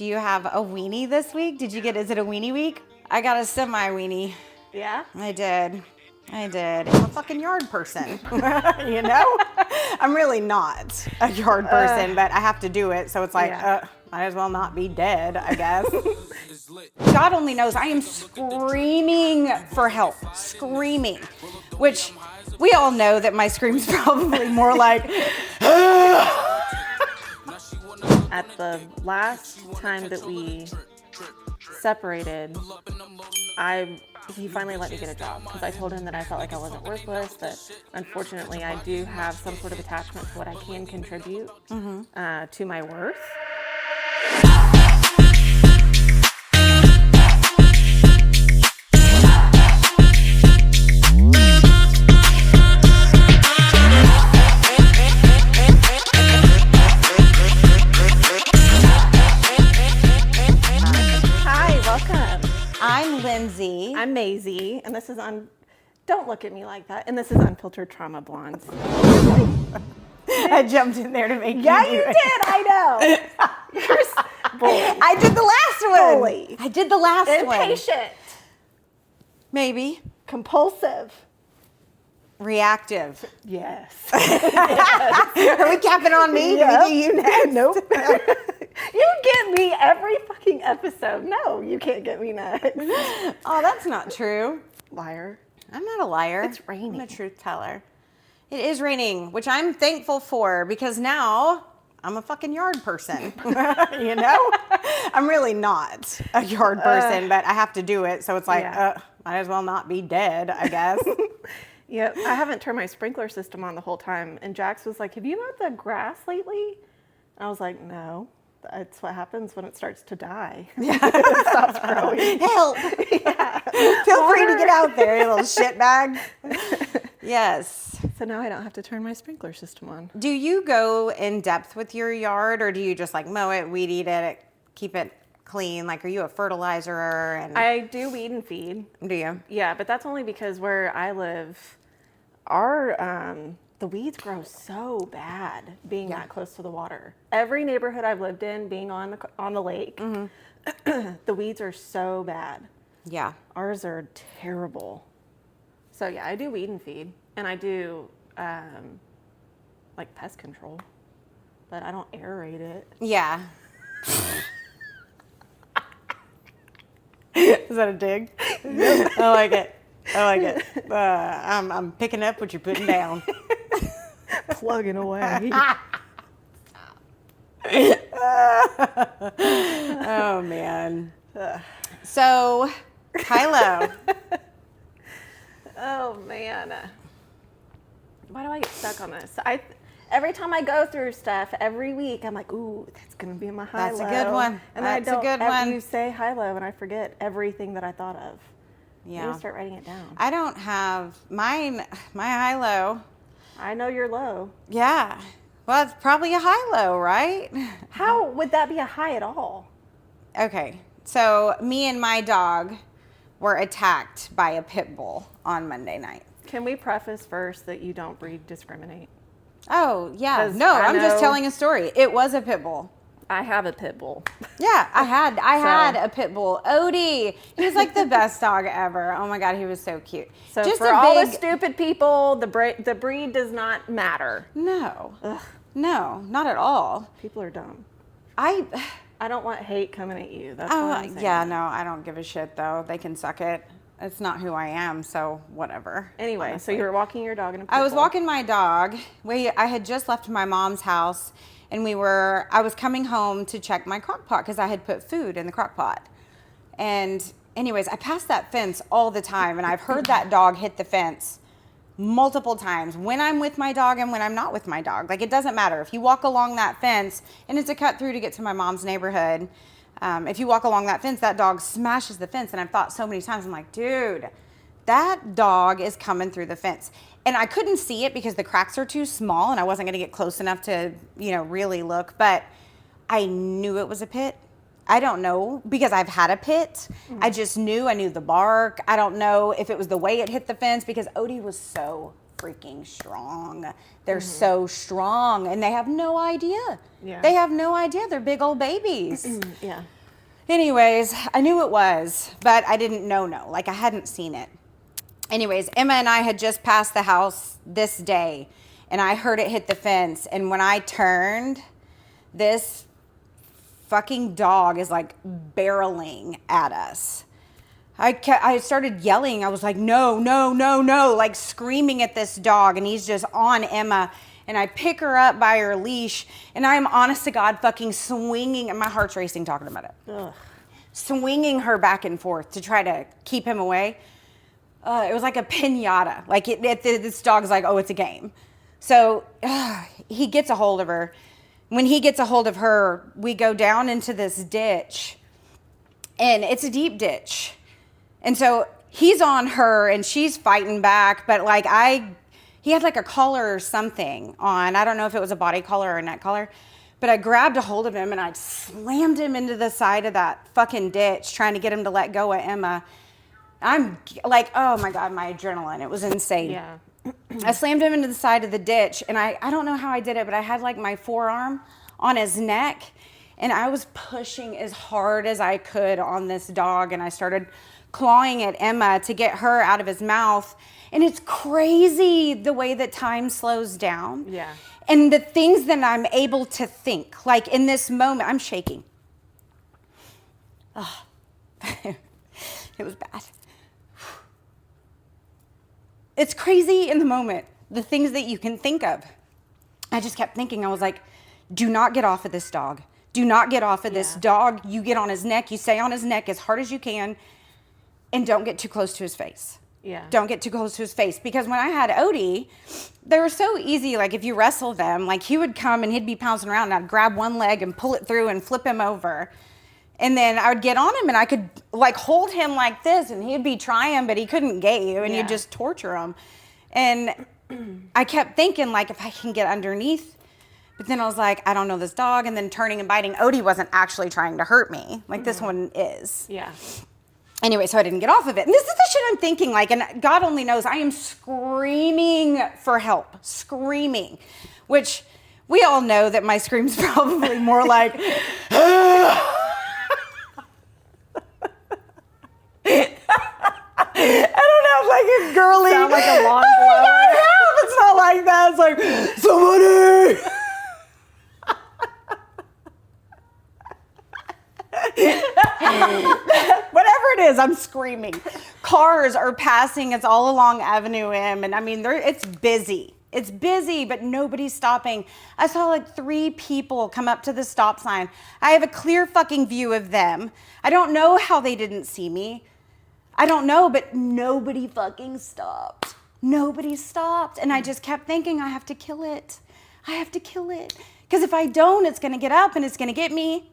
Do you have a weenie this week? Is it a weenie week? I got a semi-weenie. Yeah? I did. I'm a fucking yard person. You know? I'm really not a yard person, but I have to do it. So it's like, might as well not be dead, I guess. God only knows I am screaming for help. Screaming. Which we all know that my scream's probably more like... At the last time that we separated, he finally let me get a job because I told him that I felt like I wasn't worthless, that unfortunately I do have some sort of attachment to what I can contribute to my worth. I'm Lindsey. I'm Mazie, and this is don't look at me like that. And this is Unfiltered Trauma Blondes. I jumped in there to make you do it. Did. I know. You're bully. I did the last one. Bully. I did the last one. Impatient. Maybe. Compulsive. Reactive. Yes. Are we capping on me? Yep. Do we do you next? Nope. You get me every fucking episode. No, you can't get me next. Oh, that's not true. Liar. I'm not a liar. It's raining. I'm a truth teller. It is raining, which I'm thankful for because now I'm a fucking yard person. You know? I'm really not a yard person, but I have to do it. So it's like, might as well not be dead, I guess. Yep. I haven't turned my sprinkler system on the whole time. And Jax was like, have you mowed the grass lately? And I was like, no. That's what happens when it starts to die. Yeah. It stops growing. Help. Yeah. Feel free to get out there, you little shitbag. Yes. So now I don't have to turn my sprinkler system on. Do you go in depth with your yard, or do you just like mow it, weed eat it, keep it clean? Like, are you a fertilizer? And I do weed and feed. Do you? Yeah, but that's only because where I live, the weeds grow so bad being that close to the water. Every neighborhood I've lived in, being on the lake, the weeds are so bad. Yeah. Ours are terrible. So yeah, I do weed and feed, and I do like pest control, but I don't aerate it. Yeah. Is that a dig? I like it. I'm picking up what you're putting down. Plugging away. Oh, man. So, Kylo. Oh, man. Why do I get stuck on this? Every time I go through stuff, every week, I'm like, ooh, that's going to be my high-low. That's a good one. And that's a good one. You say high-low, and I forget everything that I thought of. Yeah. I need to start writing it down. I don't have mine, my high-low. I know you're low. Yeah. Well, it's probably a high-low, right? How would that be a high at all? Okay. So me and my dog were attacked by a pit bull on Monday night. Can we preface first that you don't breed discriminate? Oh, yeah. No, I'm just telling a story. It was a pit bull. I have a pit bull. Yeah, I had a pit bull. Odie. He was like the best dog ever. Oh my God, he was so cute. So just for all the stupid people, the breed does not matter. No. Ugh. No, not at all. People are dumb. I don't want hate coming at you. That's what I'm saying. Yeah, no, I don't give a shit though. They can suck it. It's not who I am, so whatever. Anyway, honestly. So you were walking your dog in a pit bull. I was walking my dog. I had just left my mom's house, and I was coming home to check my crock pot because I had put food in the crock pot. And anyways, I pass that fence all the time, and I've heard that dog hit the fence multiple times when I'm with my dog and when I'm not with my dog. Like, it doesn't matter. If you walk along that fence, and it's a cut through to get to my mom's neighborhood, if you walk along that fence, that dog smashes the fence. And I've thought so many times, I'm like, dude, that dog is coming through the fence. And I couldn't see it because the cracks are too small and I wasn't going to get close enough to, really look. But I knew it was a pit. I don't know because I've had a pit. Mm-hmm. I just knew. I knew the bark. I don't know if it was the way it hit the fence because Odie was so freaking strong. They're so strong, and they have no idea. Yeah. They have no idea. They're big old babies. Yeah. Anyways, I knew it was, but I didn't know. Like, I hadn't seen it. Anyways, Emma and I had just passed the house this day, and I heard it hit the fence. And when I turned, this fucking dog is like barreling at us. I started yelling. I was like, no, like screaming at this dog. And he's just on Emma. And I pick her up by her leash, and I'm honest to God fucking swinging, and my heart's racing talking about it. Ugh. Swinging her back and forth to try to keep him away. It was like a piñata. Like this dog's like, oh, it's a game. So he gets a hold of her. When he gets a hold of her, we go down into this ditch, and it's a deep ditch. And so he's on her, and she's fighting back, but like he had like a collar or something on. I don't know if it was a body collar or a neck collar, but I grabbed a hold of him and I slammed him into the side of that fucking ditch, trying to get him to let go of Emma. I'm like, oh my God, my adrenaline. It was insane. Yeah. I slammed him into the side of the ditch, and I don't know how I did it, but I had like my forearm on his neck, and I was pushing as hard as I could on this dog, and I started clawing at Emma to get her out of his mouth. And it's crazy the way that time slows down. Yeah. And the things that I'm able to think, like in this moment, I'm shaking. Oh, it was bad. It's crazy in the moment, the things that you can think of. I just kept thinking, I was like, do not get off of this dog. Do not get off of this dog. You get on his neck, you stay on his neck as hard as you can, and don't get too close to his face. Yeah. Don't get too close to his face. Because when I had Odie, they were so easy. Like if you wrestle them, like he would come and he'd be pouncing around, and I'd grab one leg and pull it through and flip him over. And then I would get on him, and I could like hold him like this, and he'd be trying, but he couldn't get you, and you'd just torture him. And I kept thinking, like, if I can get underneath. But then I was like, I don't know this dog. And then turning and biting. Odie wasn't actually trying to hurt me. Like this one is. Yeah. Anyway, so I didn't get off of it. And this is the shit I'm thinking, like, and God only knows, I am screaming for help. Screaming. Which we all know that my scream's probably more like, I don't know, like a girly. Sound like a lawn blower. Yeah, it's not like that. It's like, somebody. Whatever it is, I'm screaming. Cars are passing. It's all along Avenue M. And I mean, it's busy. It's busy, but nobody's stopping. I saw like 3 people come up to the stop sign. I have a clear fucking view of them. I don't know how they didn't see me. I don't know, but nobody fucking stopped. Nobody stopped. And I just kept thinking, I have to kill it. I have to kill it. Because if I don't, it's going to get up and it's going to get me.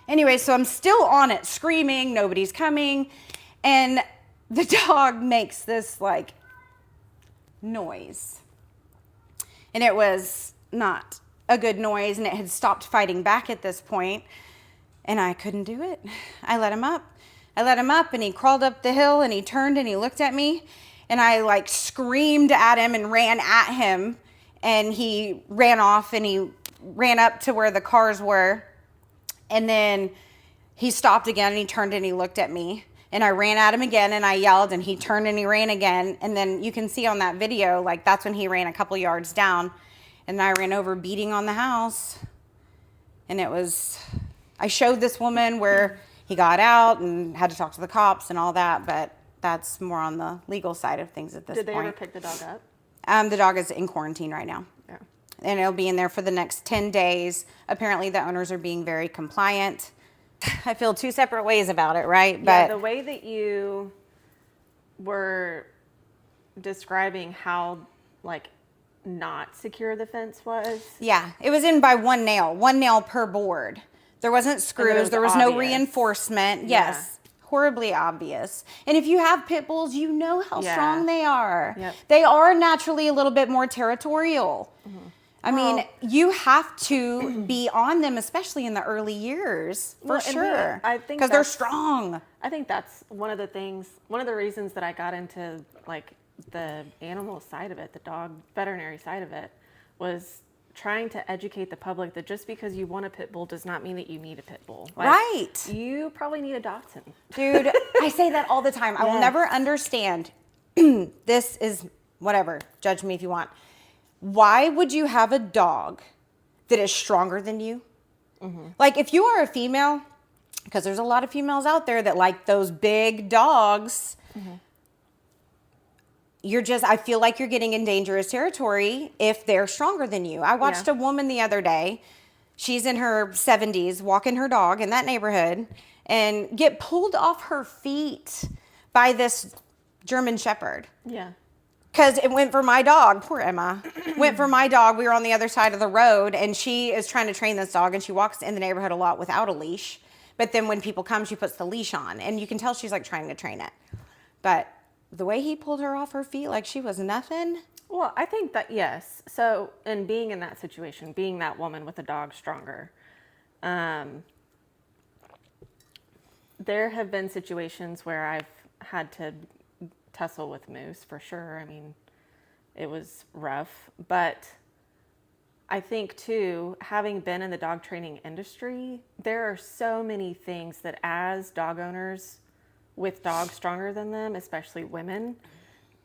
Anyway, so I'm still on it, screaming. Nobody's coming. And the dog makes this like noise. And it was not a good noise. And it had stopped fighting back at this point. And I couldn't do it. I let him up. And he crawled up the hill, and he turned and he looked at me, and I like screamed at him and ran at him, and he ran off, and he ran up to where the cars were, and then he stopped again, and he turned and he looked at me, and I ran at him again, and I yelled, and he turned and he ran again, and then you can see on that video, like that's when he ran a couple yards down, and I ran over beating on the house, and I showed this woman where he got out and had to talk to the cops and all that, but that's more on the legal side of things at this point. Did they ever pick the dog up? The dog is in quarantine right now. Yeah. And it'll be in there for the next 10 days. Apparently the owners are being very compliant. I feel 2 separate ways about it, right? Yeah, the way that you were describing how, like, not secure the fence was. Yeah, it was in by 1 nail per board. There wasn't screws. There was no reinforcement. Yes. Horribly obvious. And if you have pit bulls, you know how strong they are. Yep. They are naturally a little bit more territorial. Mm-hmm. I mean, you have to be on them, especially in the early years, for sure. I think because they're strong. I think that's one of the reasons that I got into like the animal side of it, the dog veterinary side of it, was trying to educate the public that just because you want a pit bull does not mean that you need a pit bull. Like, right. You probably need a dachshund. Dude, I say that all the time. I will never understand. This is whatever. Judge me if you want. Why would you have a dog that is stronger than you? Mm-hmm. Like if you are a female, because there's a lot of females out there that like those big dogs. Mm-hmm. I feel like you're getting in dangerous territory if they're stronger than you. I watched a woman the other day. She's in her 70s walking her dog in that neighborhood and get pulled off her feet by this German Shepherd. Yeah. Because it went for my dog. Poor Emma. Went for my dog. We were on the other side of the road and she is trying to train this dog and she walks in the neighborhood a lot without a leash. But then when people come, she puts the leash on and you can tell she's like trying to train it. But the way he pulled her off her feet like she was nothing. Well, I think that, yes. So, and being in that situation, being that woman with a dog stronger, there have been situations where I've had to tussle with Moose for sure. I mean, it was rough. But I think, too, having been in the dog training industry, there are so many things that as dog owners with dogs stronger than them, especially women,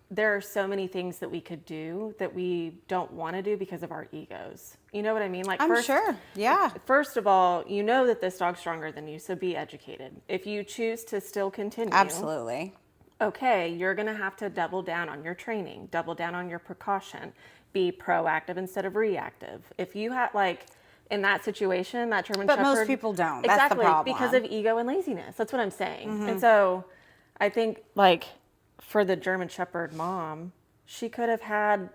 there are so many things that we could do that we don't want to do because of our egos. You know what I mean? Like, I'm sure. Yeah. First of all, you know that this dog's stronger than you, so be educated. If you choose to still continue. Absolutely. Okay, you're going to have to double down on your training, double down on your precaution, be proactive instead of reactive. If you have, like, in that situation, that German Shepherd. But most people don't. Exactly, that's the problem. Because of ego and laziness. That's what I'm saying. Mm-hmm. And so I think, like, for the German Shepherd mom, she could have had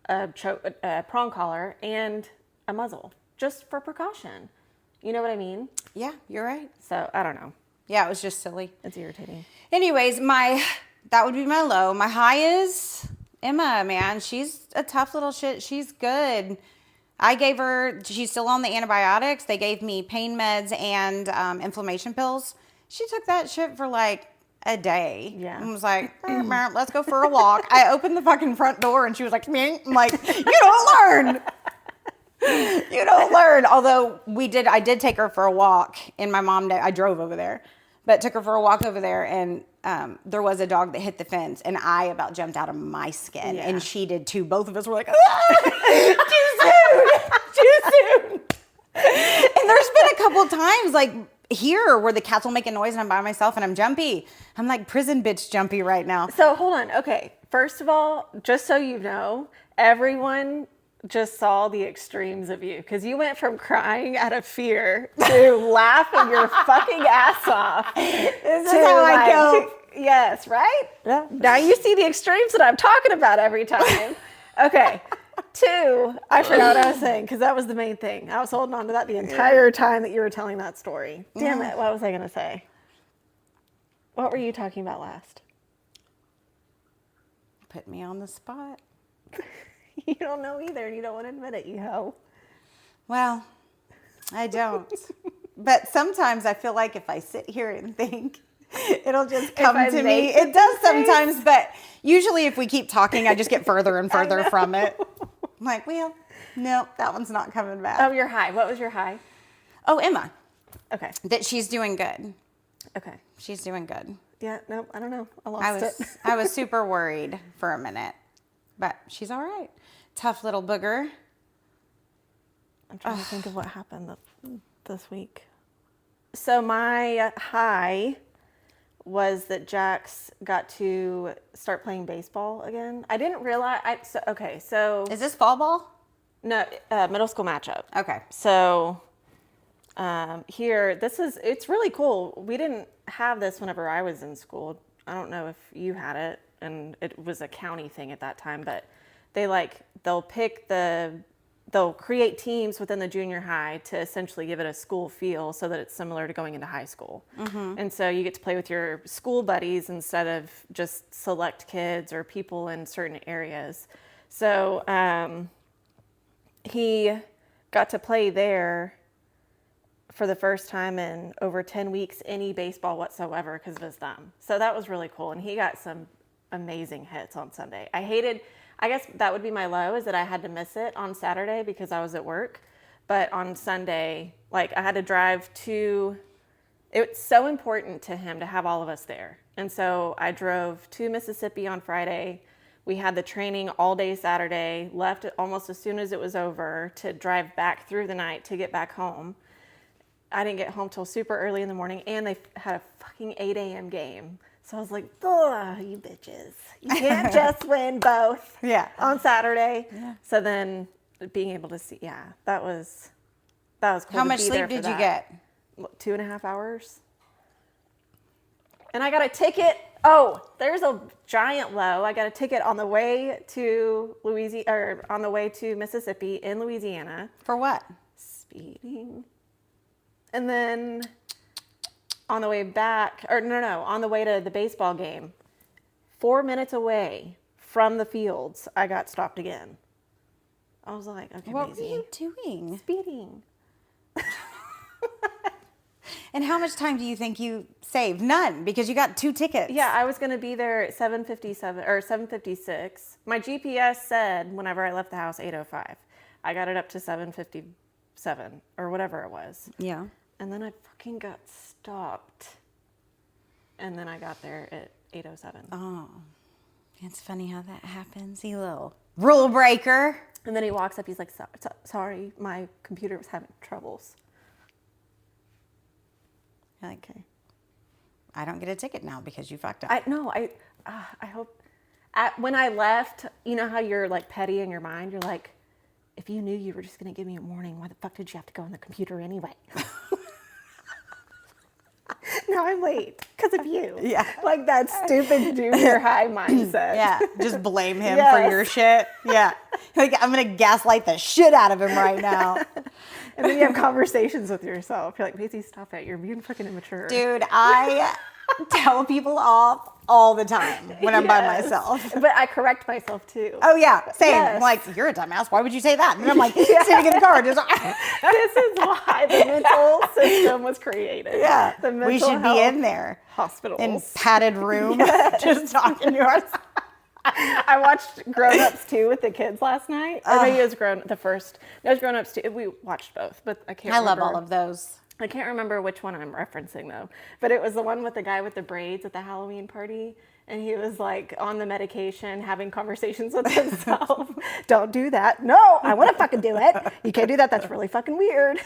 a prong collar and a muzzle just for precaution. You know what I mean? Yeah, you're right. So I don't know. Yeah, it was just silly. It's irritating. Anyways, that would be my low. My high is Emma, man. She's a tough little shit. She's good. She's still on the antibiotics. They gave me pain meds and inflammation pills. She took that shit for like a day. Yeah. And was like, let's go for a walk. I opened the fucking front door and she was like, meh. I'm like, you don't learn. You don't learn. Although I did take her for a walk and my mom, I drove over there, but took her for a walk over there and there was a dog that hit the fence and I about jumped out of my skin and she did too. Both of us were like, too soon. And there's been a couple times like here where the cats will make a noise and I'm by myself and I'm jumpy. I'm like prison bitch jumpy right now. So hold on. Okay. First of all, just so you know, everyone just saw the extremes of you because you went from crying out of fear to laughing your fucking ass off. This is how I go. Yes, right? Yeah. Now you see the extremes that I'm talking about every time. Okay. 2, I forgot what I was saying because that was the main thing. I was holding on to that the entire time that you were telling that story. Damn it. What was I going to say? What were you talking about last? Put me on the spot. You don't know either and you don't want to admit it, you hoe. Well, I don't. But sometimes I feel like if I sit here and think, it'll just come to me. It does sometimes, but usually if we keep talking, I just get further and further from it. I'm like, well, no, that one's not coming back. Oh, your high. What was your high? Oh, Emma. Okay. That she's doing good. Okay. She's doing good. Yeah, no, I don't know. I lost it. I was super worried for a minute, but she's all right. Tough little booger. I'm trying to think of what happened this week. So my high was that Jax got to start playing baseball again. I didn't realize. So Is this fall ball? No, middle school matchup. Okay. So here, it's really cool. We didn't have this whenever I was in school. I don't know if you had it, and it was a county thing at that time, but they'll create teams within the junior high to essentially give it a school feel so that it's similar to going into high school. Mm-hmm. And so you get to play with your school buddies instead of just select kids or people in certain areas. So he got to play there for the first time in over 10 weeks, any baseball whatsoever because of his thumb. So that was really cool. And he got some amazing hits on Sunday. I guess that would be my low, is that I had to miss it on Saturday because I was at work. But on Sunday, like I had to drive to, it's so important to him to have all of us there. And so I drove to Mississippi on Friday. We had the training all day Saturday, left almost as soon as it was over to drive back through the night to get back home. I didn't get home till super early in the morning, and they had a fucking 8 a.m. game. So I was like, ugh, you bitches. You can't just win both on Saturday. Yeah. So then being able to see, that was cool. How much sleep did you get? 2.5 hours. And I got a ticket. Oh, there's a giant low. I got a ticket on the way to on the way to Mississippi in Louisiana. For what? Speeding. And then on the way back, on the way to the baseball game, 4 minutes away from the fields, I got stopped again. I was like, okay, what Mazie, were you doing? Speeding. And how much time do you think you saved? None, because you got 2 tickets. Yeah, I was going to be there at 7:57 or 7:56. My GPS said whenever I left the house 8:05. I got it up to 7:57 or whatever it was. Yeah. And then I fucking got stopped. And then I got there at 8:07. Oh, it's funny how that happens. You little rule breaker. And then he walks up. He's like, sorry, my computer was having troubles. Like, okay. I don't get a ticket now because you fucked up. I hope. When I left, you know how you're like petty in your mind? You're like, if you knew you were just going to give me a warning, why the fuck did you have to go on the computer anyway? Now I'm late because of you. Yeah. Like that stupid junior high mindset. Yeah. Just blame him for your shit. Yeah. Like, I'm going to gaslight the shit out of him right now. And then you have conversations with yourself. You're like, Mazie, stop it. You're being fucking immature. Dude, I tell people off all the time when I'm by myself. But I correct myself too. Oh, yeah. Same. Yes. I'm like, you're a dumbass. Why would you say that? And I'm like, sitting in the car. Just, this is why the mental system was created. Yeah. The mental we should be in there. Hospitals. In padded room. Just talking to us. I watched Grown Ups 2 with the kids last night. Or maybe it was Grown Ups 2. We watched both, but I can't remember. I love all of those. I can't remember which one I'm referencing though. But it was the one with the guy with the braids at the Halloween party. And he was like on the medication having conversations with himself. Don't do that. No, I want to fucking do it. You can't do that. That's really fucking weird.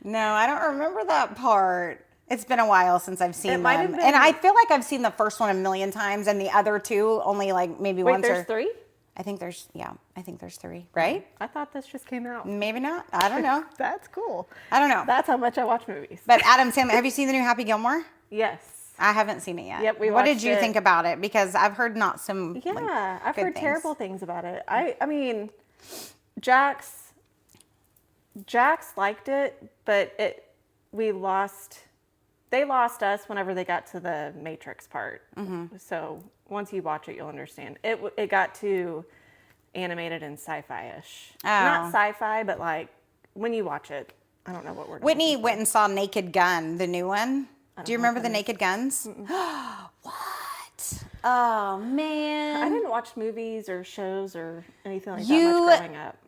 No, I don't remember that part. It's been a while since I've seen them. Been... And I feel like I've seen the first one a million times and the other 2 only like maybe once. Wait, there's 3? I think there's 3, right? I thought this just came out. Maybe not. I don't know. That's cool. I don't know. That's how much I watch movies. But Adam Sandler, have you seen the new Happy Gilmore? Yes. I haven't seen it yet. Yep, what did you think about it? Because I've heard not some I've heard terrible things about it. I mean, Jax liked it, but they lost us whenever they got to the Matrix part. Mm-hmm. So once you watch it, you'll understand. It got too animated and sci-fi-ish. Oh. Not sci-fi, but like when you watch it, I don't know what word. Whitney went and saw Naked Gun, the new one. Do you remember the Naked Guns? What? Oh, man. I didn't watch movies or shows or anything like that much growing up.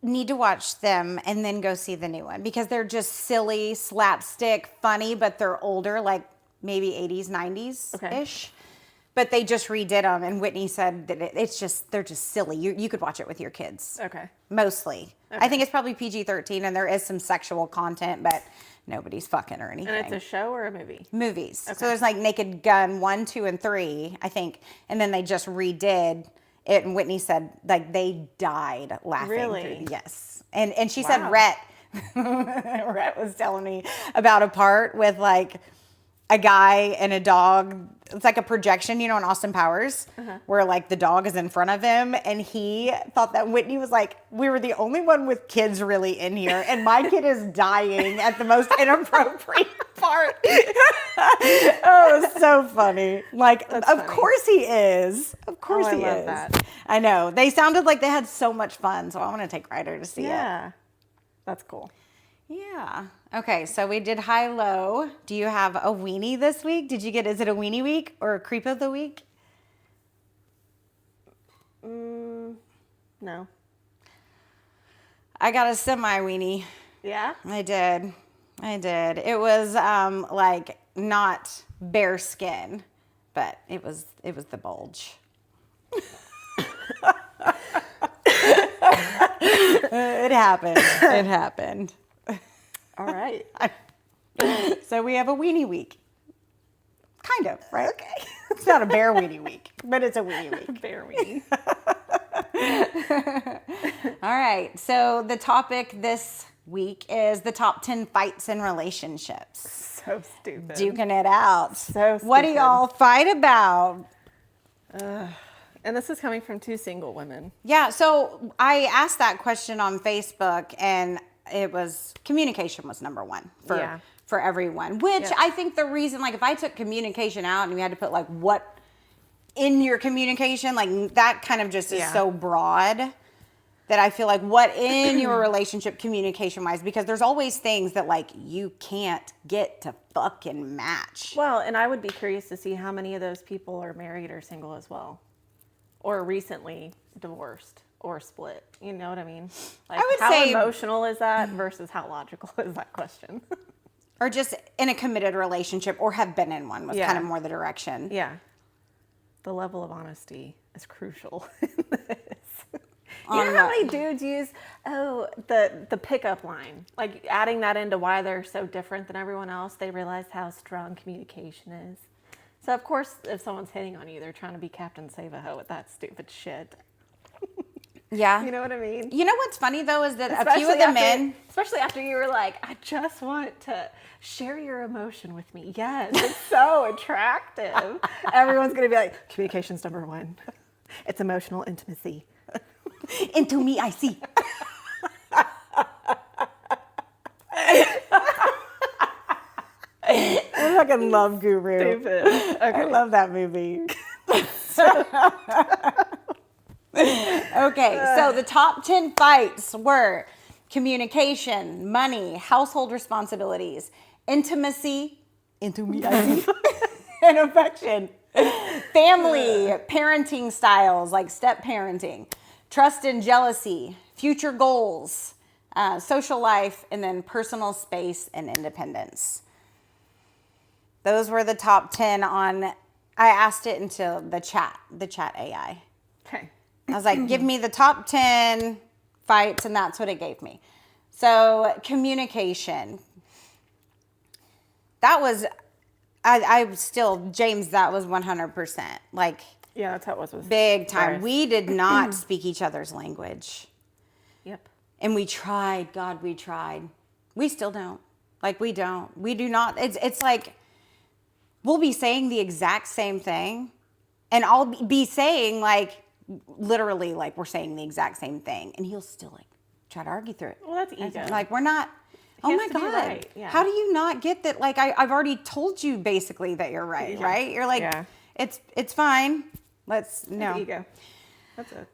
Need to watch them and then go see the new one because they're just silly, slapstick, funny, but they're older, like maybe 80s, 90s-ish. But they just redid them, and Whitney said that they're just silly. You could watch it with your kids. Okay. Mostly. Okay. I think it's probably PG-13, and there is some sexual content, but nobody's fucking or anything. And it's a show or a movie? Movies. Okay. So there's like Naked Gun 1, 2, and 3, I think, and then they just redid it, and Whitney said like they died laughing. Really? Yes. And she said Rhett was telling me about a part with like a guy and a dog. It's like a projection, in Austin Powers, where like the dog is in front of him, and he thought that Whitney was like, we were the only one with kids really in here, and my kid is dying at the most inappropriate part. Oh, it was so funny. Like, That's of funny. course he is. Of course he I love is. that. I know. They sounded like they had so much fun, so I want to take Ryder to see it. Yeah. That's cool. Yeah. Okay, so we did high-low. Do you have a weenie this week? Is it a weenie week or a creep of the week? No. I got a semi-weenie. Yeah? I did. It was like not bare skin, but it was the bulge. It happened. All right. So we have a weenie week. Kind of, right? Okay. It's not a bare weenie week, but it's a weenie week. Bear weenie. All right. So the topic this week is the top 10 fights in relationships. So stupid. Duking it out. So What do stupid. y'all fight about? And this is coming from two single women. Yeah. So I asked that question on Facebook, and it was communication was number one for everyone, which I think the reason, like if I took communication out and we had to put like what in your communication, like that kind of just is so broad that I feel like what in your relationship communication wise, because there's always things that like you can't get to fucking match. Well, and I would be curious to see how many of those people are married or single as well, or recently divorced or split. You know what I mean? Like, I would how say emotional is that versus how logical is that question? Or just in a committed relationship or have been in one was kind of more the direction. Yeah. The level of honesty is crucial in this. You know how many dudes use, the pickup line? Like adding that into why they're so different than everyone else, they realize how strong communication is. So, of course, if someone's hitting on you, they're trying to be Captain Save-A-Ho with that stupid shit. Yeah. You know what I mean? You know what's funny, though, is that a few of the men... Especially after you were like, I just want to share your emotion with me. Yes, it's so attractive. Everyone's going to be like, communication's number one. It's emotional intimacy. Into me, I see. I fucking love Guru. Stupid. Okay. I love that movie. Okay, so the top 10 fights were communication, money, household responsibilities, intimacy, into me, I see, and affection, family, parenting styles like step parenting, trust and jealousy, future goals, social life, and then personal space and independence. Those were the top 10 on, I asked it into the chat AI. Okay. I was like, give me the top 10 fights, and that's what it gave me. So communication. That was, I still, James, that was 100%. Like, yeah, that's how it was with big time. Bryce. We did not speak each other's language. Yep. And we tried. God, we tried. We still don't. Like, we don't. We do not. It's like, we'll be saying the exact same thing, and I'll be saying, like, literally, like, we're saying the exact same thing, and he'll still, like, try to argue through it. Well, that's ego. Like, we're not... He Oh has my to be God. right. Yeah. How do you not get that? Like, I've already told you basically that you're right, right? You're like, it's fine. Let's, no. That's ego. That's it.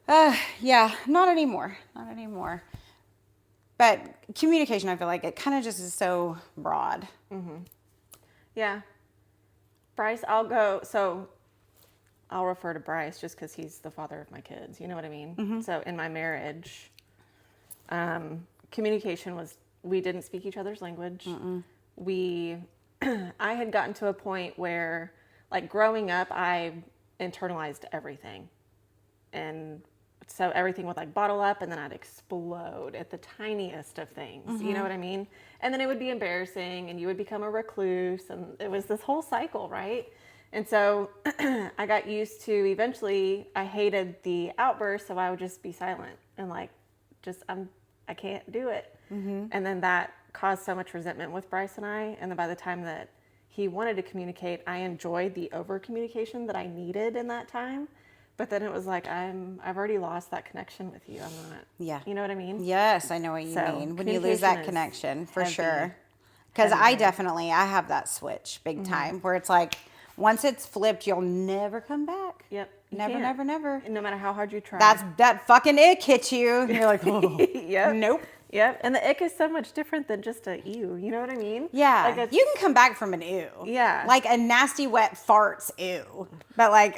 Yeah, not anymore. Not anymore. But communication, I feel like it kind of just is so broad. Mm-hmm. Yeah. Bryce, I'll refer to Bryce just because he's the father of my kids. You know what I mean? Mm-hmm. So in my marriage, communication was, we didn't speak each other's language. I had gotten to a point where, like, growing up, I internalized everything. And so everything would, like, bottle up, and then I'd explode at the tiniest of things. Mm-hmm. You know what I mean? And then it would be embarrassing, and you would become a recluse, and it was this whole cycle, right? And so I got used to, eventually, I hated the outburst, so I would just be silent and, like, I can't do it. Mm-hmm. And then that caused so much resentment with Bryce and I. And then by the time that he wanted to communicate, I enjoyed the over communication that I needed in that time. But then it was like, I've already lost that connection with you. I'm not. Yeah. You know what I mean? Yes, I know what you mean. When you lose that connection, for sure. Because I have that switch big time where it's like, once it's flipped, you'll never come back. Yep. Never. And no matter how hard you try. That fucking ick hits you. And you're like, oh, yep. Nope. Yep. And the ick is so much different than just a ew. You know what I mean? Yeah. Like it's, You can come back from an ew. Yeah. Like a nasty wet fart's ew. But like,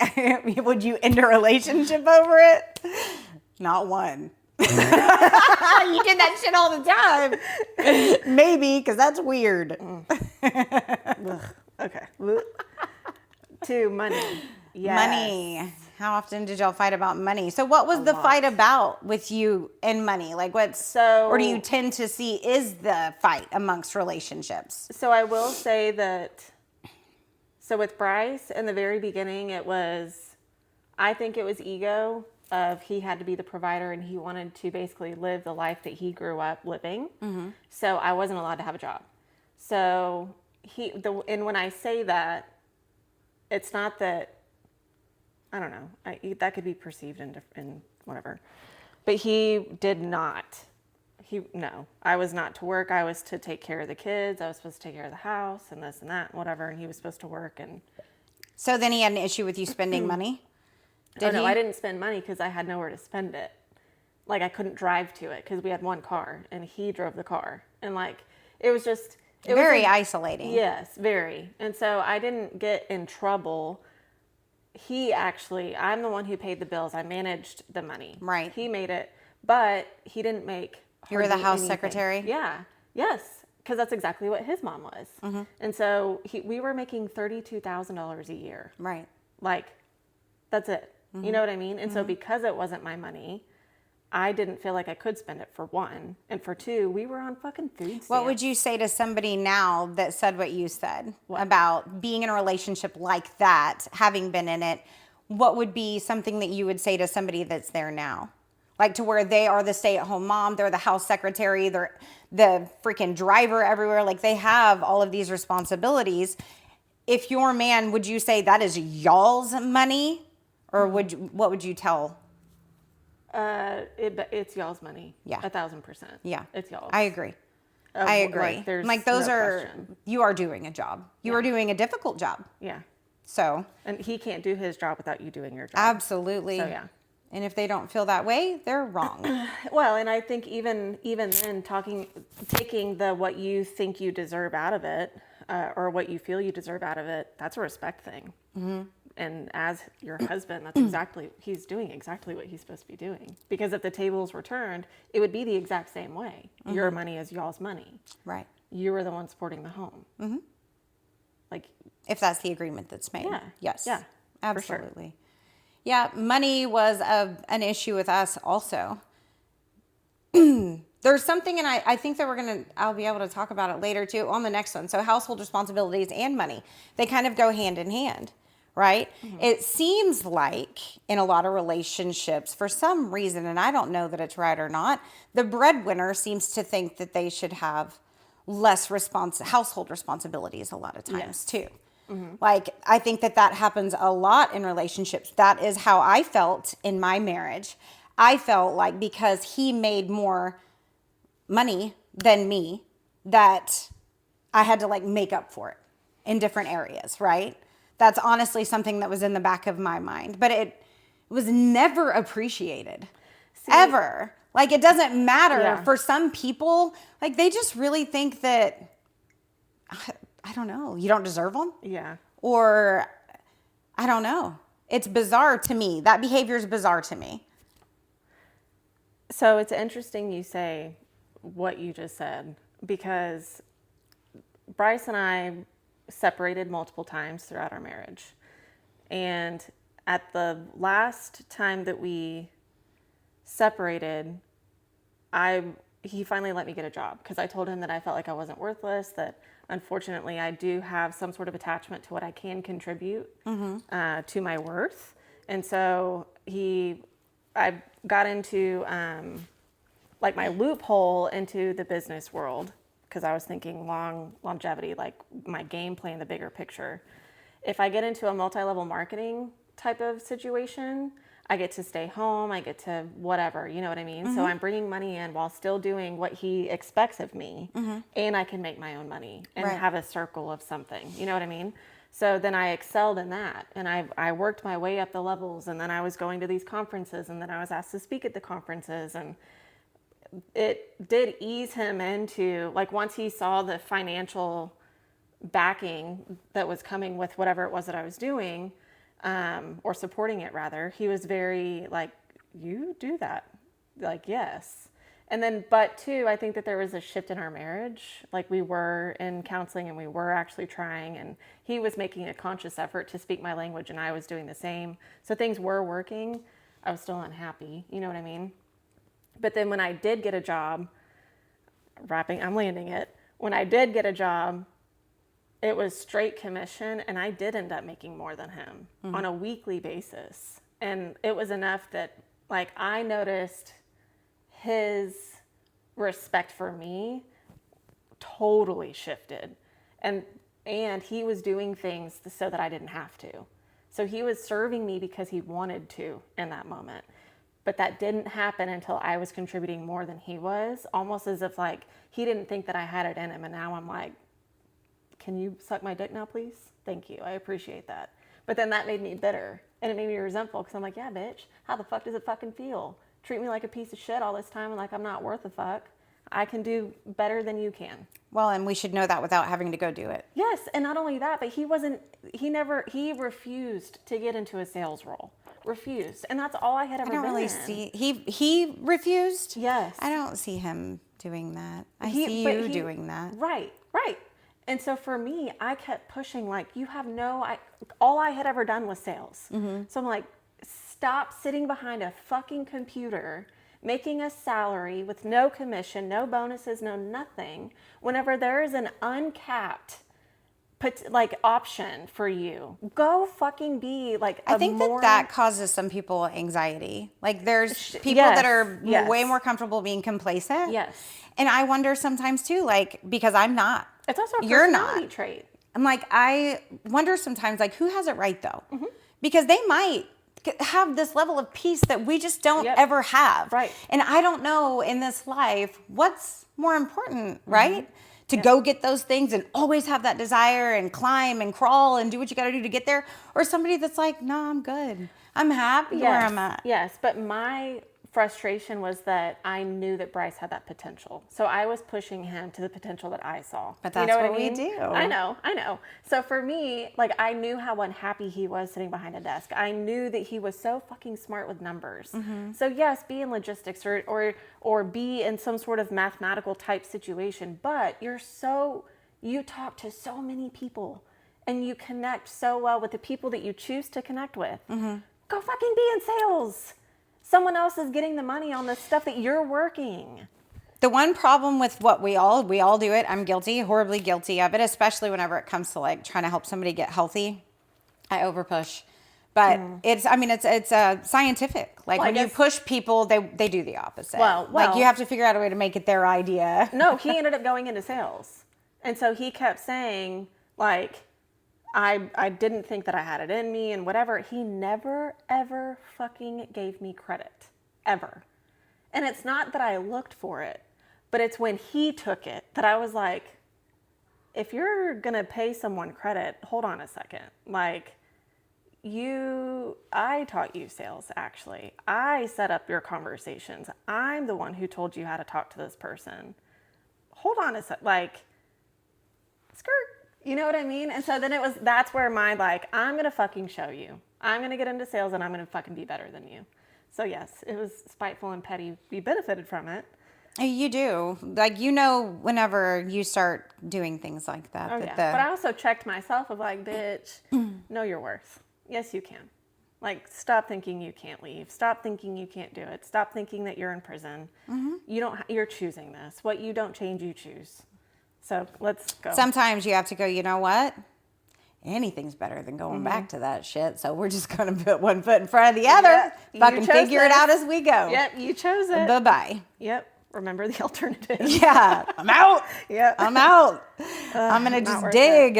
would you end a relationship over it? Not one. You did that shit all the time. Maybe, because that's weird. Okay. To money. Yes. Money. How often did y'all fight about money? So what was the fight about with you and money? Like or do you tend to see is the fight amongst relationships? So I will say that, so with Bryce in the very beginning, I think it was ego of he had to be the provider and he wanted to basically live the life that he grew up living. Mm-hmm. So I wasn't allowed to have a job. So and when I say that, it's not that, I don't know, that could be perceived in whatever, but he did not. No, I was not to work. I was to take care of the kids. I was supposed to take care of the house and this and that and whatever. And he was supposed to work. And so then he had an issue with you spending money? No, I didn't spend money because I had nowhere to spend it. Like I couldn't drive to it because we had one car and he drove the car. And like, it was just... Very isolating. Yes, very. And so I didn't get in trouble. I'm the one who paid the bills. I managed the money. Right. He made it, but he didn't make... You were the house secretary? Yeah. Yes. Because that's exactly what his mom was. Mm-hmm. And so we were making $32,000 a year. Right. Like, that's it. Mm-hmm. You know what I mean? And so because it wasn't my money, I didn't feel like I could spend it, for one. And for two, we were on fucking food stamps. What would you say to somebody now that said what you said about being in a relationship like that, having been in it? What would be something that you would say to somebody that's there now? Like to where they are the stay-at-home mom, they're the house secretary, they're the freaking driver everywhere. Like they have all of these responsibilities. If your man, would you say that is y'all's money? Or what would you tell? It's y'all's money. Yeah. 1,000%. Yeah. It's y'all's. I agree. I agree. Like those no are, question. you are doing a job. You are doing a difficult job. Yeah. So. And he can't do his job without you doing your job. Absolutely. So yeah. And if they don't feel that way, they're wrong. Well, and I think even then taking the what you think you deserve out of it, or what you feel you deserve out of it, that's a respect thing. Mm-hmm. And as your husband, he's doing exactly what he's supposed to be doing. Because if the tables were turned, it would be the exact same way. Mm-hmm. Your money is y'all's money. Right. You are the one supporting the home. Mm-hmm. Like, if that's the agreement that's made. Yeah. Yes. Yeah. Absolutely. Sure. Yeah. Money was an issue with us also. There's something, and I think that I'll be able to talk about it later too on the next one. So household responsibilities and money, they kind of go hand in hand. Right? Mm-hmm. It seems like in a lot of relationships, for some reason, and I don't know that it's right or not, the breadwinner seems to think that they should have less household responsibilities a lot of times too. Mm-hmm. Like, I think that happens a lot in relationships. That is how I felt in my marriage. I felt like because he made more money than me, that I had to like make up for it in different areas, right? That's honestly something that was in the back of my mind, but it was never appreciated. Ever. Like, it doesn't matter for some people. Like, they just really think that, I don't know, you don't deserve them. Yeah. Or, I don't know. It's bizarre to me. That behavior is bizarre to me. So it's interesting you say what you just said, because Bryce and I separated multiple times throughout our marriage. And at the last time that we separated, he finally let me get a job because I told him that I felt like I wasn't worthless, that unfortunately I do have some sort of attachment to what I can contribute to my worth. And so I got into like my loophole into the business world, because I was thinking longevity, like my game plan, the bigger picture. If I get into a multi-level marketing type of situation, I get to stay home, I get to whatever, you know what I mean? Mm-hmm. So I'm bringing money in while still doing what he expects of me, and I can make my own money and have a circle of something, you know what I mean? So then I excelled in that, and I worked my way up the levels, and then I was going to these conferences, and then I was asked to speak at the conferences, and it did ease him into, like, once he saw the financial backing that was coming with whatever it was that I was doing, or supporting it rather, he was very like, you do that? Like, yes. And then, but too, I think that there was a shift in our marriage. Like, we were in counseling and we were actually trying, and he was making a conscious effort to speak my language and I was doing the same. So things were working. I was still unhappy. You know what I mean? But then when I did get a job, I'm landing it. When I did get a job, it was straight commission, and I did end up making more than him on a weekly basis. And it was enough that, like, I noticed his respect for me totally shifted. And he was doing things so that I didn't have to. So he was serving me because he wanted to in that moment. But that didn't happen until I was contributing more than he was, almost as if, like, he didn't think that I had it in him. And now I'm like, can you suck my dick now, please? Thank you. I appreciate that. But then that made me bitter, and it made me resentful, because I'm like, yeah, bitch, how the fuck does it fucking feel? Treat me like a piece of shit all this time and like I'm not worth a fuck. I can do better than you can. Well, and we should know that without having to go do it. Yes, and not only that, but he refused to get into a sales role. Refused. And that's all I had ever been. I don't really see, he refused? Yes. I don't see him doing that. I see you doing that. Right. And so for me, I kept pushing, like, all I had ever done was sales. Mm-hmm. So I'm like, stop sitting behind a fucking computer, making a salary with no commission, no bonuses, no nothing, whenever there is an uncapped, option for you. Go fucking be, like, I think that causes some people anxiety. Like, there's people that are way more comfortable being complacent. Yes. And I wonder sometimes too, like, because I'm not. It's also a personality trait. I'm like, I wonder sometimes, like, who has it right though? Mm-hmm. Because they might have this level of peace that we just don't ever have. Right. And I don't know in this life what's more important, right? To go get those things and always have that desire and climb and crawl and do what you got to do to get there. Or somebody that's like, no, I'm good. I'm happy where I'm at. Yes, but my frustration was that I knew that Bryce had that potential. So I was pushing him to the potential that I saw. But that's what we do. I know. So for me, like, I knew how unhappy he was sitting behind a desk. I knew that he was so fucking smart with numbers. Mm-hmm. So yes, be in logistics or be in some sort of mathematical type situation, but you talk to so many people and you connect so well with the people that you choose to connect with. Mm-hmm. Go fucking be in sales. Someone else is getting the money on the stuff that you're working. The one problem with what we all do it. I'm guilty, horribly guilty of it, especially whenever it comes to, like, trying to help somebody get healthy. I overpush. But it's scientific. Like, when you push people, they do the opposite. Well, like, you have to figure out a way to make it their idea. No, he ended up going into sales. And so he kept saying, like, I didn't think that I had it in me and whatever. He never, ever fucking gave me credit. Ever. And it's not that I looked for it, but it's when he took it that I was like, if you're going to pay someone credit, hold on a second. Like, I taught you sales, actually. I set up your conversations. I'm the one who told you how to talk to this person. Hold on a sec. Like, skirt. You know what I mean? And so then that's where my, like, I'm going to fucking show you. I'm going to get into sales and I'm going to fucking be better than you. So yes, it was spiteful and petty. We benefited from it. You do. Like, you know, whenever you start doing things like that. Oh, yeah. But I also checked myself of, like, bitch, know your worth. Yes, you can. Like, stop thinking you can't leave. Stop thinking you can't do it. Stop thinking that you're in prison. Mm-hmm. You're choosing this. What you don't change, you choose. So let's go. Sometimes you have to go, you know what? Anything's better than going back to that shit. So we're just going to put one foot in front of the other. Yep, fucking figure it out as we go. Yep, you chose it. Bye-bye. Yep. Remember the alternative. Yeah. I'm out. Yep. I'm out. I'm going to just dig.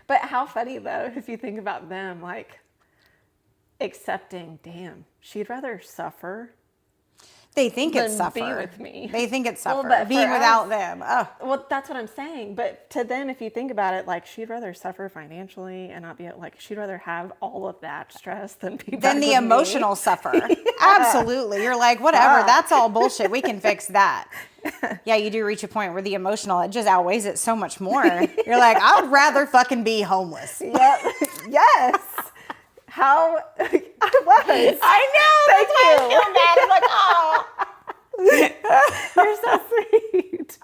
But how funny, though, if you think about them, like, accepting, damn, she'd rather suffer. They think it's than suffer. be with me. They think it's suffer. But being for without us- them. Oh. Well, that's what I'm saying. But to them, if you think about it, like she'd rather suffer financially and not be like, she'd rather have all of that stress than be Then back the with emotional me. Suffer. Absolutely. You're like, whatever, that's all bullshit. We can fix that. Yeah, you do reach a point where the emotional, it just outweighs it so much more. You're like, I would rather fucking be homeless. Yep. Yes. How I was. I know. Thank That's why I feel bad. I'm like, oh. You're so sweet.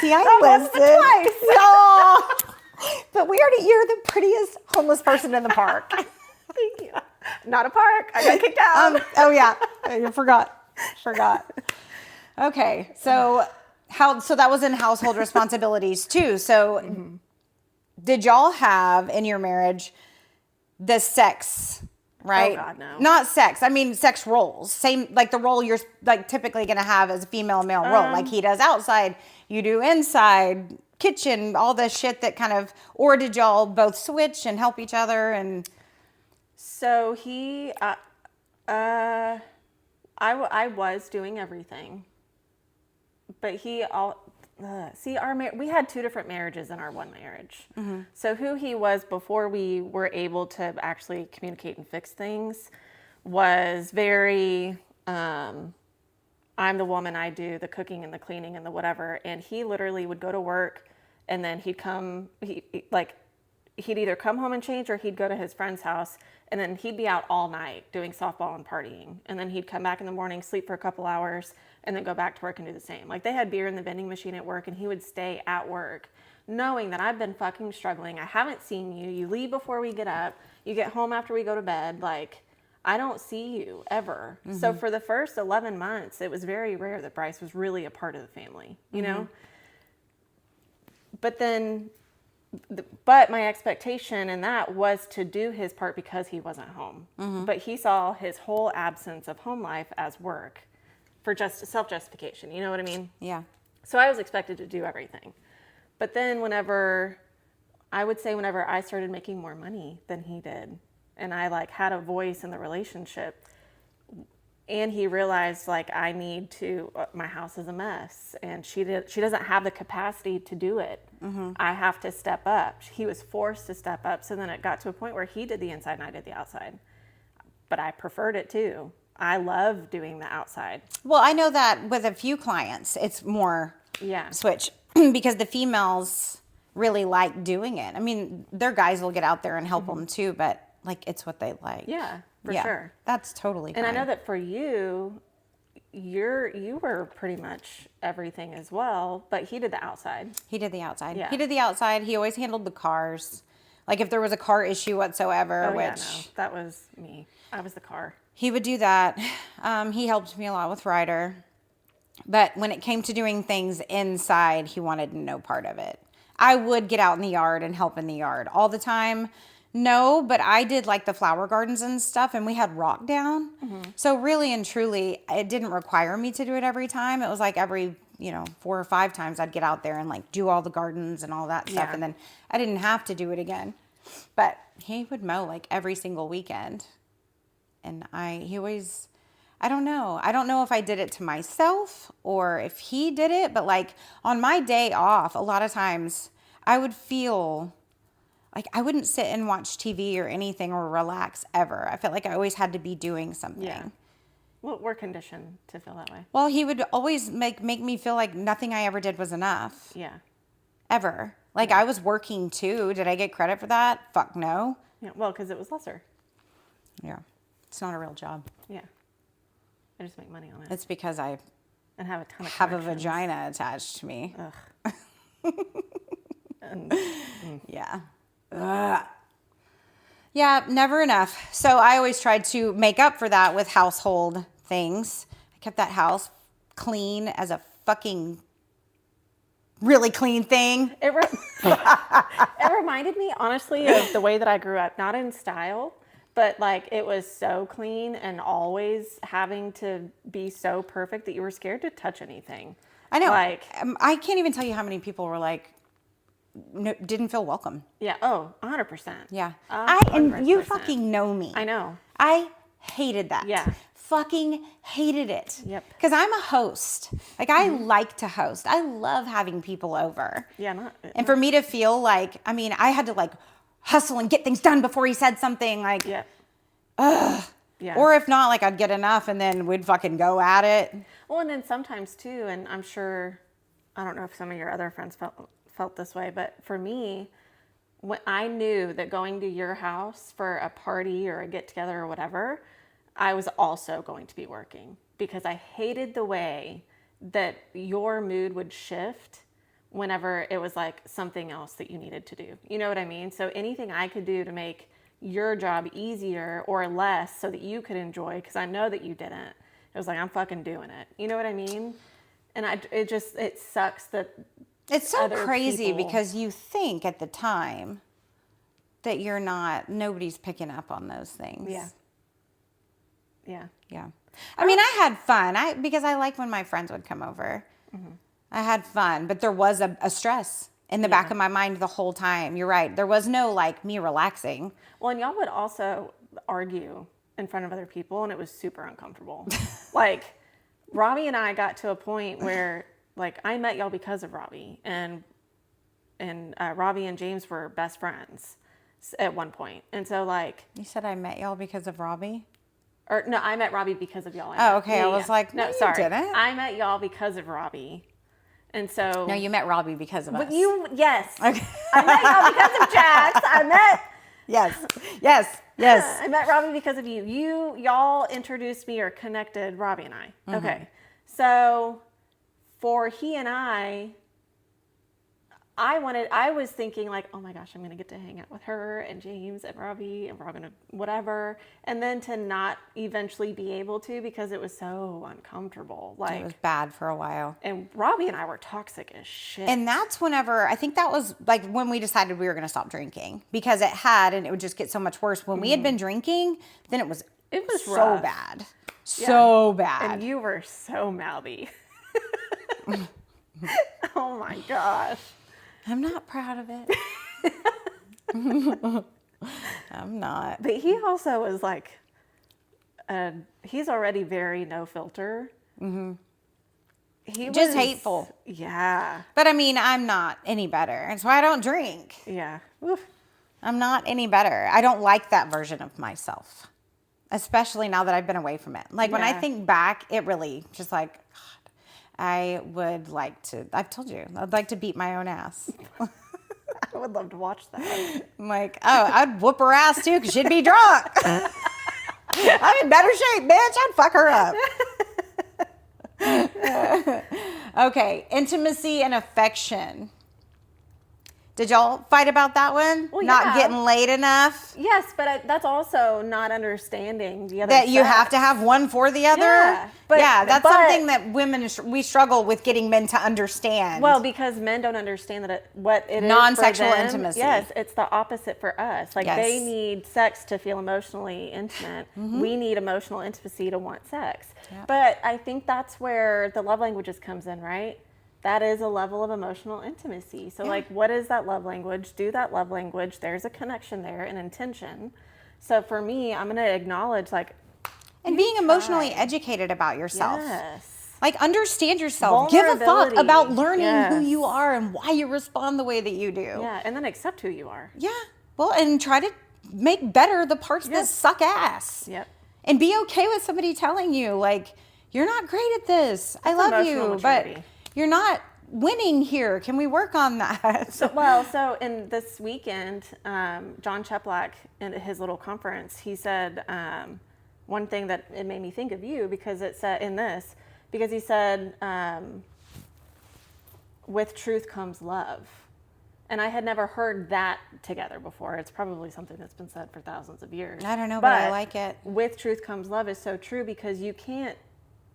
See, I Once or listen. twice. No. But you're the prettiest homeless person in the park. Thank you. Not a park. I got kicked out. Oh yeah, I forgot. Okay, so that was in household responsibilities too. So did y'all have in your marriage the sex, right? Oh, God, no. Not sex. I mean sex roles. Same like the role you're like typically going to have as a female male role. Like he does outside, you do inside, kitchen, all the shit that kind of, or did y'all both switch and help each other and So he, I was doing everything, but we had two different marriages in our one marriage. Mm-hmm. So who he was before we were able to actually communicate and fix things was very, I'm the woman, I do the cooking and the cleaning and the whatever. And he literally would go to work and then he'd either come home and change or he'd go to his friend's house and then he'd be out all night doing softball and partying. And then he'd come back in the morning, sleep for a couple hours, and then go back to work and do the same. Like they had beer in the vending machine at work and he would stay at work knowing that I've been fucking struggling. I haven't seen you. You leave before we get up. You get home after we go to bed. Like I don't see you ever. Mm-hmm. So for the first 11 months, it was very rare that Bryce was really a part of the family, you know? But then... But my expectation in that was to do his part because he wasn't home. Mm-hmm. But he saw his whole absence of home life as work for just self-justification. You know what I mean? yeah. So I was expected to do everything. But then whenever I started making more money than he did, and I like had a voice in the relationship, and he realized like I need to, my house is a mess and she doesn't have the capacity to do it. Mm-hmm. I have to step up. He was forced to step up. So then it got to a point where he did the inside and I did the outside, but I preferred it too. I love doing the outside. Well, I know that with a few clients, it's more switch because the females really like doing it. I mean, their guys will get out there and help them too, but like it's what they like. Yeah. For sure. That's totally fine. And I know that for you, you were pretty much everything as well, but he did the outside. He did the outside. Yeah. He did the outside. He always handled the cars. Like if there was a car issue whatsoever, that was me. I was the car. He would do that. He helped me a lot with Ryder. But when it came to doing things inside, he wanted no part of it. I would get out in the yard and help in the yard all the time. No, but I did like the flower gardens and stuff, and we had rock down. Mm-hmm. So really and truly, it didn't require me to do it every time. It was like every, 4 or 5 times I'd get out there and like do all the gardens and all that stuff. And then I didn't have to do it again. But he would mow like every single weekend. And I don't know. I don't know if I did it to myself or if he did it, but like on my day off, a lot of times I would feel like I wouldn't sit and watch TV or anything or relax ever. I felt like I always had to be doing something. Yeah. Well, we're conditioned to feel that way. Well, he would always make me feel like nothing I ever did was enough. Yeah. Ever. Like I was working too. Did I get credit for that? Fuck no. Yeah. Well, because it was lesser. Yeah. It's not a real job. Yeah. I just make money on it. It's because I and have a ton of have a vagina attached to me. Ugh. Yeah. Ugh. Yeah, never enough. So I always tried to make up for that with household things. I kept that house clean as a fucking really clean thing. It reminded me, honestly, of the way that I grew up. Not in style, but like it was so clean and always having to be so perfect that you were scared to touch anything. I know. Like I can't even tell you how many people were like, no, didn't feel welcome. Yeah. Oh, 100%. Yeah. 100%. And you fucking know me. I know. I hated that. Yeah. fucking hated it. Yep. Because I'm a host. Like, I like to host. I love having people over. Yeah. And for me to feel like, I mean, I had to like hustle and get things done before he said something, like, Yeah. Yeah. Or if not, like, I'd get enough and then we'd fucking go at it. Well, and then sometimes too, and I'm sure, I don't know if some of your other friends felt this way, but for me, when I knew that going to your house for a party or a get together or whatever, I was also going to be working, because I hated the way that your mood would shift whenever it was like something else that you needed to do. You know what I mean? So anything I could do to make your job easier or less so that you could enjoy, because I know that you didn't. It was like, I'm fucking doing it. You know what I mean? And it sucks that it's so other crazy people, because you think at the time that nobody's picking up on those things. Yeah. Yeah. Yeah. I mean, I had fun. Because I like when my friends would come over. Mm-hmm. I had fun, but there was a stress in the back of my mind the whole time. You're right. There was no like me relaxing. Well, and y'all would also argue in front of other people, and it was super uncomfortable. Like, Robbie and I got to a point where, like, I met y'all because of Robbie, and Robbie and James were best friends at one point. And so, like, you said I met y'all because of Robbie? Or no, I met Robbie because of y'all. Oh, okay. I was like, no, sorry. you didn't. I met y'all because of Robbie. And so... No, you met Robbie because of us. Yes. Okay. I met y'all because of Jax. Yes. I met Robbie because of you. Y'all introduced me or connected Robbie and I. Mm-hmm. Okay. So for he and I was thinking like, oh my gosh, I'm going to get to hang out with her and James and Robbie, and we're all going to whatever. And then to not eventually be able to, because it was so uncomfortable. Like, it was bad for a while. And Robbie and I were toxic as shit. And that's whenever, I think that was like when we decided we were going to stop drinking, because and it would just get so much worse. When we had been drinking, then it was so rough. bad. So bad. And you were so mouthy. Oh my gosh. I'm not proud of it. I'm not. But he also was like, he's already very no filter. Mm-hmm. He just hateful. Yeah. But I mean, I'm not any better. That's why I don't drink. Yeah. Oof. I'm not any better. I don't like that version of myself, especially now that I've been away from it. Like when I think back, it really just like, God, I would like to, I've told you, I'd like to beat my own ass. I would love to watch that. I'm like, oh, I'd whoop her ass too because she'd be drunk. I'm in better shape, bitch. I'd fuck her up. Okay, intimacy and affection. Did y'all fight about that one? Well, Not getting laid enough? Yes, but that's also not understanding the other That you sex. have to have one for the other? Yeah, that's something that women, we struggle with getting men to understand. Well, because men don't understand that what it is non-sexual for them. intimacy. Yes, it's the opposite for us. Like they need sex to feel emotionally intimate. Mm-hmm. We need emotional intimacy to want sex. Yep. But I think that's where the love languages comes in, right? That is a level of emotional intimacy. So like, what is that love language? Do that love language. There's a connection there, an intention. So for me, I'm going to acknowledge like, and being emotionally educated about yourself. Yes. Like understand yourself. Give a fuck about learning who you are and why you respond the way that you do. Yeah. And then accept who you are. Yeah. Well, and try to make better the parts that suck ass. Yep. And be okay with somebody telling you like, you're not great at this. I love you, but you're not winning here. Can we work on that? So in this weekend, John Cheplack in his little conference, he said one thing that it made me think of you, because it said because he said, with truth comes love. And I had never heard that together before. It's probably something that's been said for thousands of years. I don't know, but I like it. With truth comes love is so true, because you can't,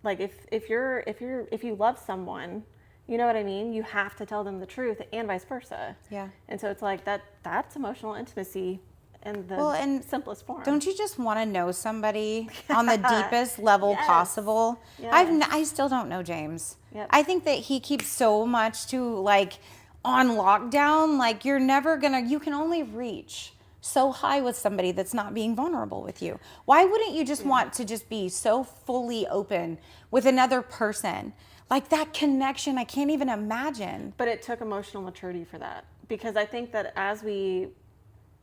like, if you love someone, you know what I mean? You have to tell them the truth, and vice versa. Yeah. And so it's like that's emotional intimacy in the simplest form. Don't you just want to know somebody on the deepest level possible? Yes. I still don't know James. Yep. I think that he keeps so much to like on lockdown. Like you can only reach so high with somebody that's not being vulnerable with you? Why wouldn't you just want to just be so fully open with another person? Like that connection, I can't even imagine. But it took emotional maturity for that, because I think that as we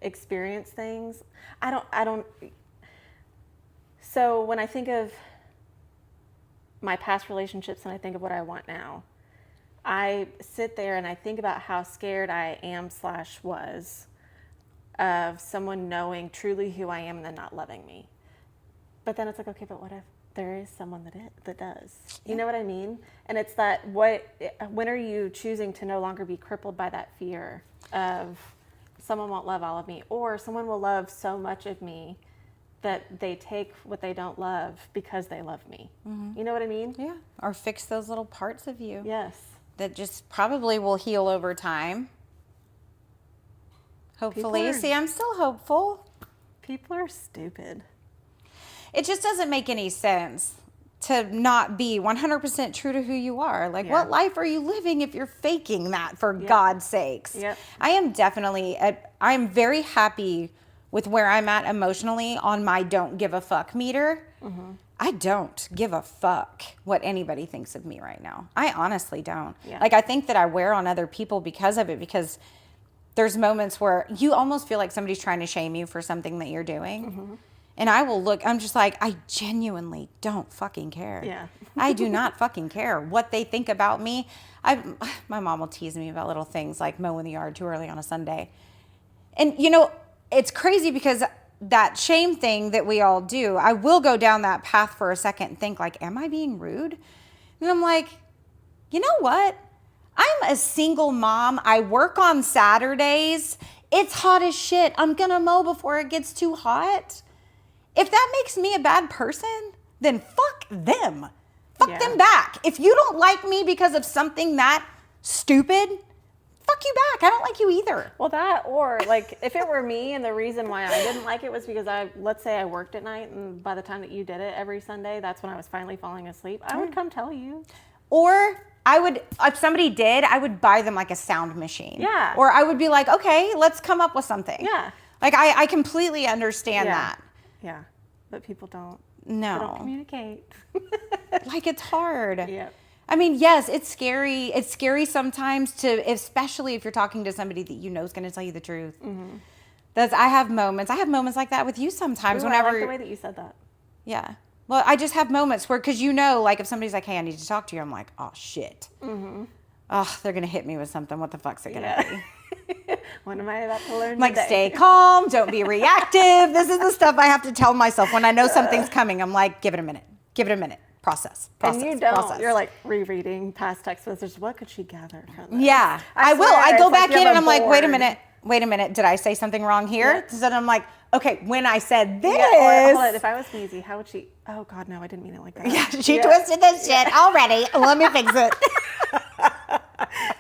experience things, so when I think of my past relationships and I think of what I want now, I sit there and I think about how scared I am / was of someone knowing truly who I am and then not loving me. But then it's like, okay, but what if there is someone that does? You know what I mean? And it's that, when are you choosing to no longer be crippled by that fear of someone won't love all of me, or someone will love so much of me that they take what they don't love because they love me. You know what I mean? Yeah. Or fix those little parts of you. Yes. That just probably will heal over time. Hopefully. See, I'm still hopeful. People are stupid. It just doesn't make any sense to not be 100% true to who you are. Like, what life are you living if you're faking that, for God's sakes? Yep. I am definitely, I'm very happy with where I'm at emotionally on my don't give a fuck meter. I don't give a fuck what anybody thinks of me right now. I honestly don't. Like, I think that I wear on other people because of it, because there's moments where you almost feel like somebody's trying to shame you for something that you're doing. And I will look, I'm just like, I genuinely don't fucking care. Yeah. I do not fucking care what they think about me. My mom will tease me about little things like mowing the yard too early on a Sunday. And, you know, it's crazy because that shame thing that we all do, I will go down that path for a second and think like, am I being rude? And I'm like, you know what? I'm a single mom. I work on Saturdays. It's hot as shit. I'm going to mow before it gets too hot. If that makes me a bad person, then fuck them. Fuck them back. If you don't like me because of something that stupid, fuck you back. I don't like you either. Well, that, or like if it were me and the reason why I didn't like it was because let's say I worked at night, and by the time that you did it every Sunday, that's when I was finally falling asleep. I would come tell you. Or I would, if somebody did, I would buy them like a sound machine. Yeah. Or I would be like, okay, let's come up with something. Yeah. Like I completely understand that. Yeah. But people don't. No. They don't communicate. Like, it's hard. Yeah. I mean, yes, it's scary. It's scary sometimes especially if you're talking to somebody that you know is going to tell you the truth. I have moments like that with you sometimes. Ooh, whenever I like the way that you said that. Yeah. Well, I just have moments where, because you know, like if somebody's like, hey, I need to talk to you, I'm like, oh shit. Oh, they're going to hit me with something. What the fuck's it going to be? What am I about to learn Like, today? stay calm. Don't be reactive. This is the stuff I have to tell myself when I know something's coming. I'm like, give it a minute. Give it a minute. Process. And you don't. Process. You're like rereading past text messages. What could she gather from this? Yeah, I will. I go back in and I'm like, wait a minute. Did I say something wrong here? So then I'm like, okay, when I said this. Yeah, or, hold on, if I was Mazie, how would she? Oh God, no, I didn't mean it like that. Yeah, she twisted this shit already. Let me fix it.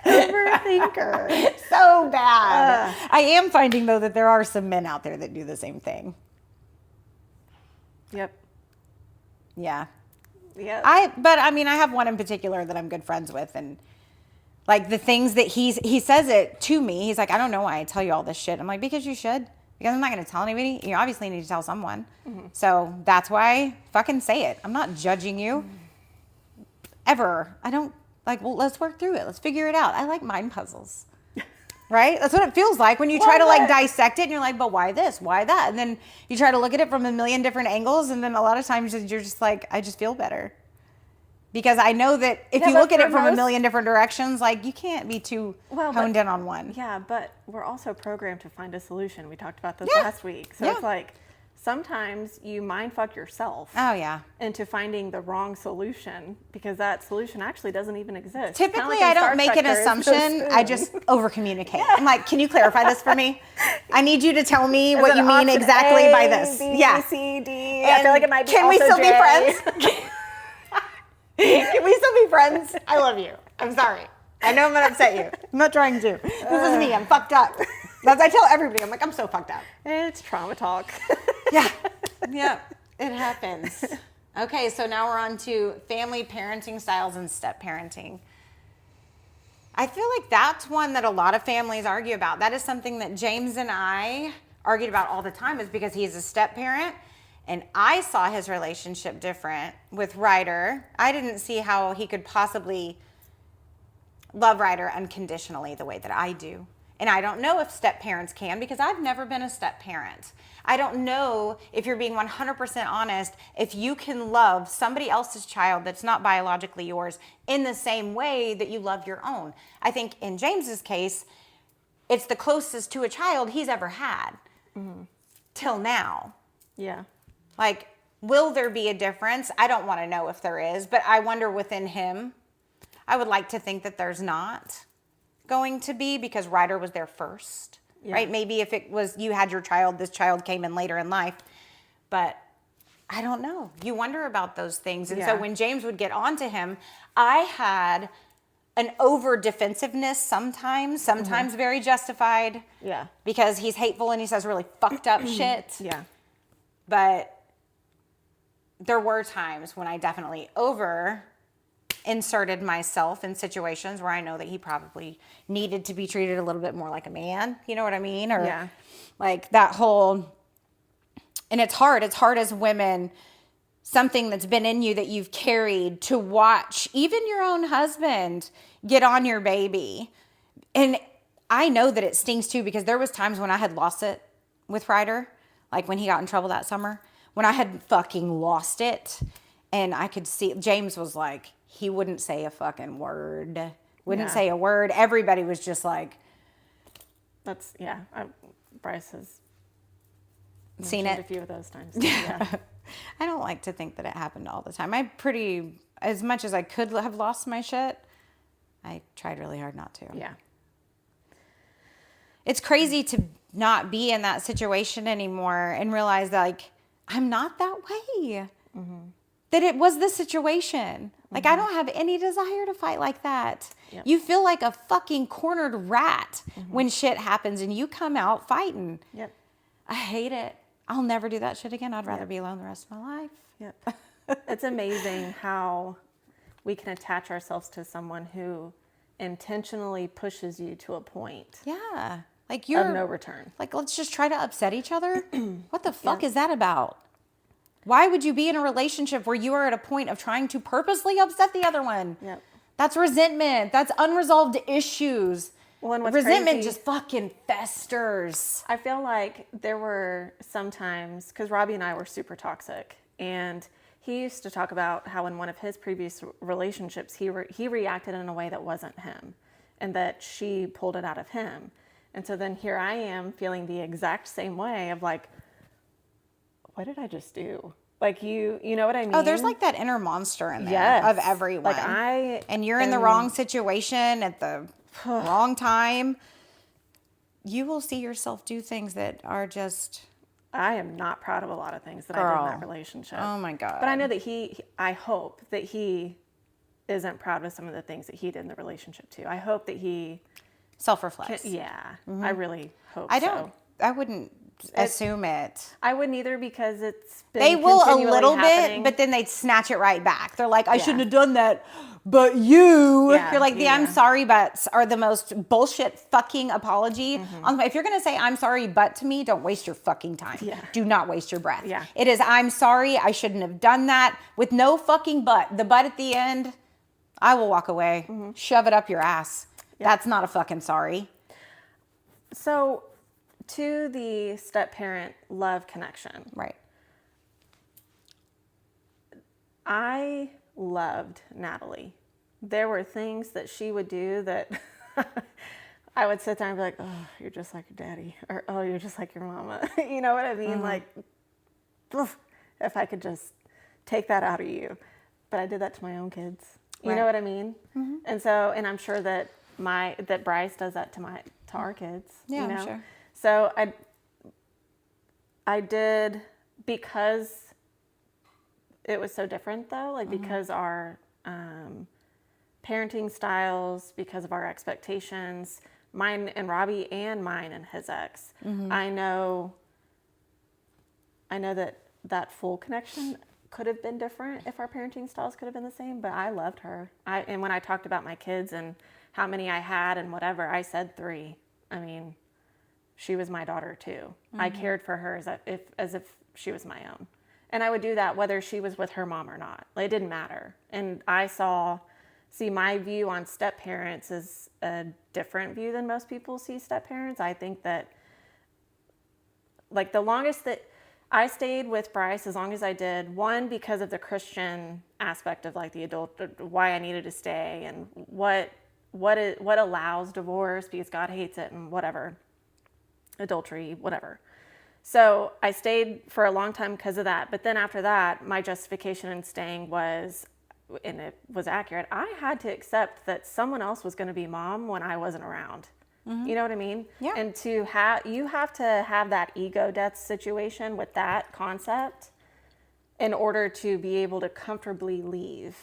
Overthinker. So bad. I am finding though that there are some men out there that do the same thing. Yep. Yeah. Yeah. But I mean, I have one in particular that I'm good friends with, and like the things that he says it to me. He's like, I don't know why I tell you all this shit. I'm like, because you should. Because I'm not going to tell anybody. You obviously need to tell someone. So that's why I fucking say it. I'm not judging you. Ever. I don't like, well, let's work through it. Let's figure it out. I like mind puzzles. Right? That's what it feels like when you try to like dissect it and you're like, but why this? Why that? And then you try to look at it from a million different angles. And then a lot of times you're just like, I just feel better. Because I know that if you look at it from a million different directions, like you can't be too honed in on one. Yeah, but we're also programmed to find a solution. We talked about this last week. So it's like sometimes you mind fuck yourself. Oh, yeah. Into finding the wrong solution because that solution actually doesn't even exist. Typically, I don't make an assumption. I just over communicate. I'm like, can you clarify this for me? I need you to tell me what you mean exactly by this. B, yeah. C, D. I feel like it might be Can we still J. be friends? Can we still be friends? I love you. I'm sorry. I know I'm going to upset you. I'm not trying to. This is me. I'm fucked up. That's I tell everybody. I'm like, I'm so fucked up. It's trauma talk. Yeah. It happens. Okay, so now we're on to family parenting styles and step parenting. I feel like that's one that a lot of families argue about. That is something that James and I argued about all the time is because he's a step parent. And I saw his relationship different with Ryder. I didn't see how he could possibly love Ryder unconditionally the way that I do. And I don't know if step parents can because I've never been a step parent. I don't know if you're being 100% honest, if you can love somebody else's child that's not biologically yours in the same way that you love your own. I think in James's case, it's the closest to a child he's ever had till now. Yeah. Like, will there be a difference? I don't want to know if there is, but I wonder within him. I would like to think that there's not going to be because Ryder was there first, right? Maybe if it was you had your child, this child came in later in life, but I don't know. You wonder about those things. And so when James would get on to him, I had an over defensiveness sometimes very justified. Yeah. Because he's hateful and he says really fucked up shit. Yeah. But there were times when I definitely over inserted myself in situations where I know that he probably needed to be treated a little bit more like a man. You know what I mean? Or like that whole, and it's hard as women, something that's been in you that you've carried to watch even your own husband get on your baby. And I know that it stings too because there was times when I had lost it with Ryder, like when he got in trouble that summer, when I had fucking lost it. And I could see, James was like, he wouldn't say a fucking word. Wouldn't say a word. Everybody was just like. That's, Bryce has seen it a few of those times. Yeah. I don't like to think that it happened all the time. As much as I could have lost my shit, I tried really hard not to. Yeah. It's crazy to not be in that situation anymore and realize that, like, I'm not that way. Mm-hmm. That it was the situation. Like, I don't have any desire to fight like that. Yep. You feel like a fucking cornered rat when shit happens and you come out fighting. Yep. I hate it. I'll never do that shit again. I'd rather be alone the rest of my life. Yep. It's amazing how we can attach ourselves to someone who intentionally pushes you to a point. Yeah. Like of no return. Like, let's just try to upset each other. What the fuck is that about? Why would you be in a relationship where you are at a point of trying to purposely upset the other one? Yep. That's resentment. That's unresolved issues. Well, and what's resentment crazy, just fucking festers. I feel like there were some times, because Robbie and I were super toxic, and he used to talk about how in one of his previous relationships, he reacted in a way that wasn't him, and that she pulled it out of him. And so then here I am feeling the exact same way of like, what did I just do? Like, you know what I mean? Oh, there's like that inner monster in there of everyone. Like and you're in the wrong situation at the wrong time. You will see yourself do things that are just. I am not proud of a lot of things that I did in that relationship. Oh my God. But I know that I hope that he isn't proud of some of the things that he did in the relationship too. I hope that he self-reflects. I really hope I wouldn't assume it. I wouldn't either because it's been they will a little happening. bit, but then they'd snatch it right back. They're like, I shouldn't have done that, but you're like, I'm sorry buts are the most bullshit fucking apology. If you're gonna say I'm sorry but to me, don't waste your fucking time. Do not waste your breath. It is I'm sorry, I shouldn't have done that with no fucking but. The but at the end, I will walk away. Shove it up your ass. That's not a fucking sorry. So, to the step-parent love connection. Right. I loved Natalie. There were things that she would do that I would sit there and be like, oh, you're just like your daddy. Or, oh, you're just like your mama. You know what I mean? Like, if I could just take that out of you. But I did that to my own kids. You know what I mean? And so, and I'm sure that that Bryce does that to our kids. Yeah, you know? I'm sure. So I did, because it was so different though, like because our parenting styles, because of our expectations, mine and Robbie and mine and his ex, I know that full connection could have been different if our parenting styles could have been the same, but I loved her. And when I talked about my kids and how many I had and whatever, I said 3. I mean, she was my daughter too. I cared for her as if she was my own. And I would do that whether she was with her mom or not. Like, it didn't matter. And I see my view on step parents is a different view than most people see step parents. I think that, like, the longest that I stayed with Bryce, as long as I did, one, because of the Christian aspect of, like, the adult, why I needed to stay, and what allows divorce, because God hates it, and whatever, adultery, whatever. So I stayed for a long time because of that. But then after that, my justification in staying was, and it was accurate, I had to accept that someone else was going to be mom when I wasn't around. You know what I mean? Yeah. And you have to have that ego death situation with that concept in order to be able to comfortably leave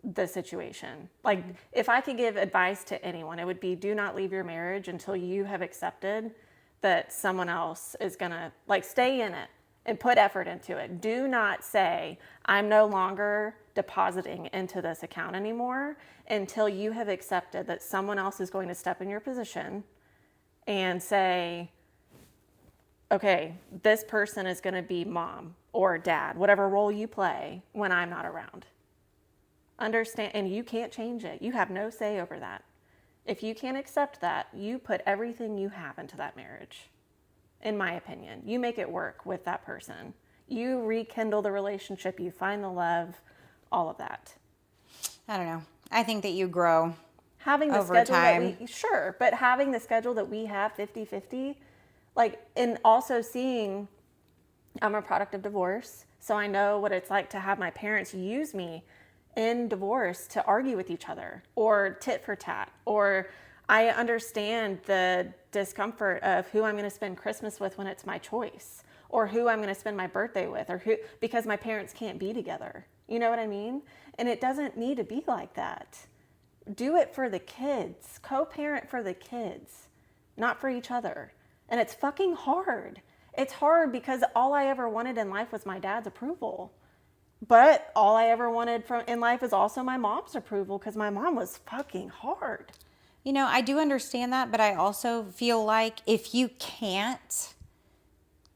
the situation. Like, if I could give advice to anyone, it would be, do not leave your marriage until you have accepted that someone else is going to, like, stay in it and put effort into it. Do not say, I'm no longer depositing into this account anymore until you have accepted that someone else is going to step in your position and say, okay, this person is going to be mom or dad, whatever role you play when I'm not around. Understand, and you can't change it. You have no say over that. If you can't accept that, you put everything you have into that marriage. In my opinion, you make it work with that person. You rekindle the relationship, you find the love, all of that. I don't know. I think that you grow Having the over schedule time. but having the schedule that we have 50-50, like, and also seeing, I'm a product of divorce, so I know what it's like to have my parents use me in divorce to argue with each other or tit for tat, or I understand the discomfort of who I'm going to spend Christmas with when it's my choice, or who I'm going to spend my birthday with, or who, because my parents can't be together. You know what I mean? And it doesn't need to be like that. Do it for the kids. Co-parent for the kids, not for each other. And it's fucking hard. It's hard because all I ever wanted in life was my dad's approval. But all I ever wanted in life is also my mom's approval, because my mom was fucking hard. You know, I do understand that, but I also feel like if you can't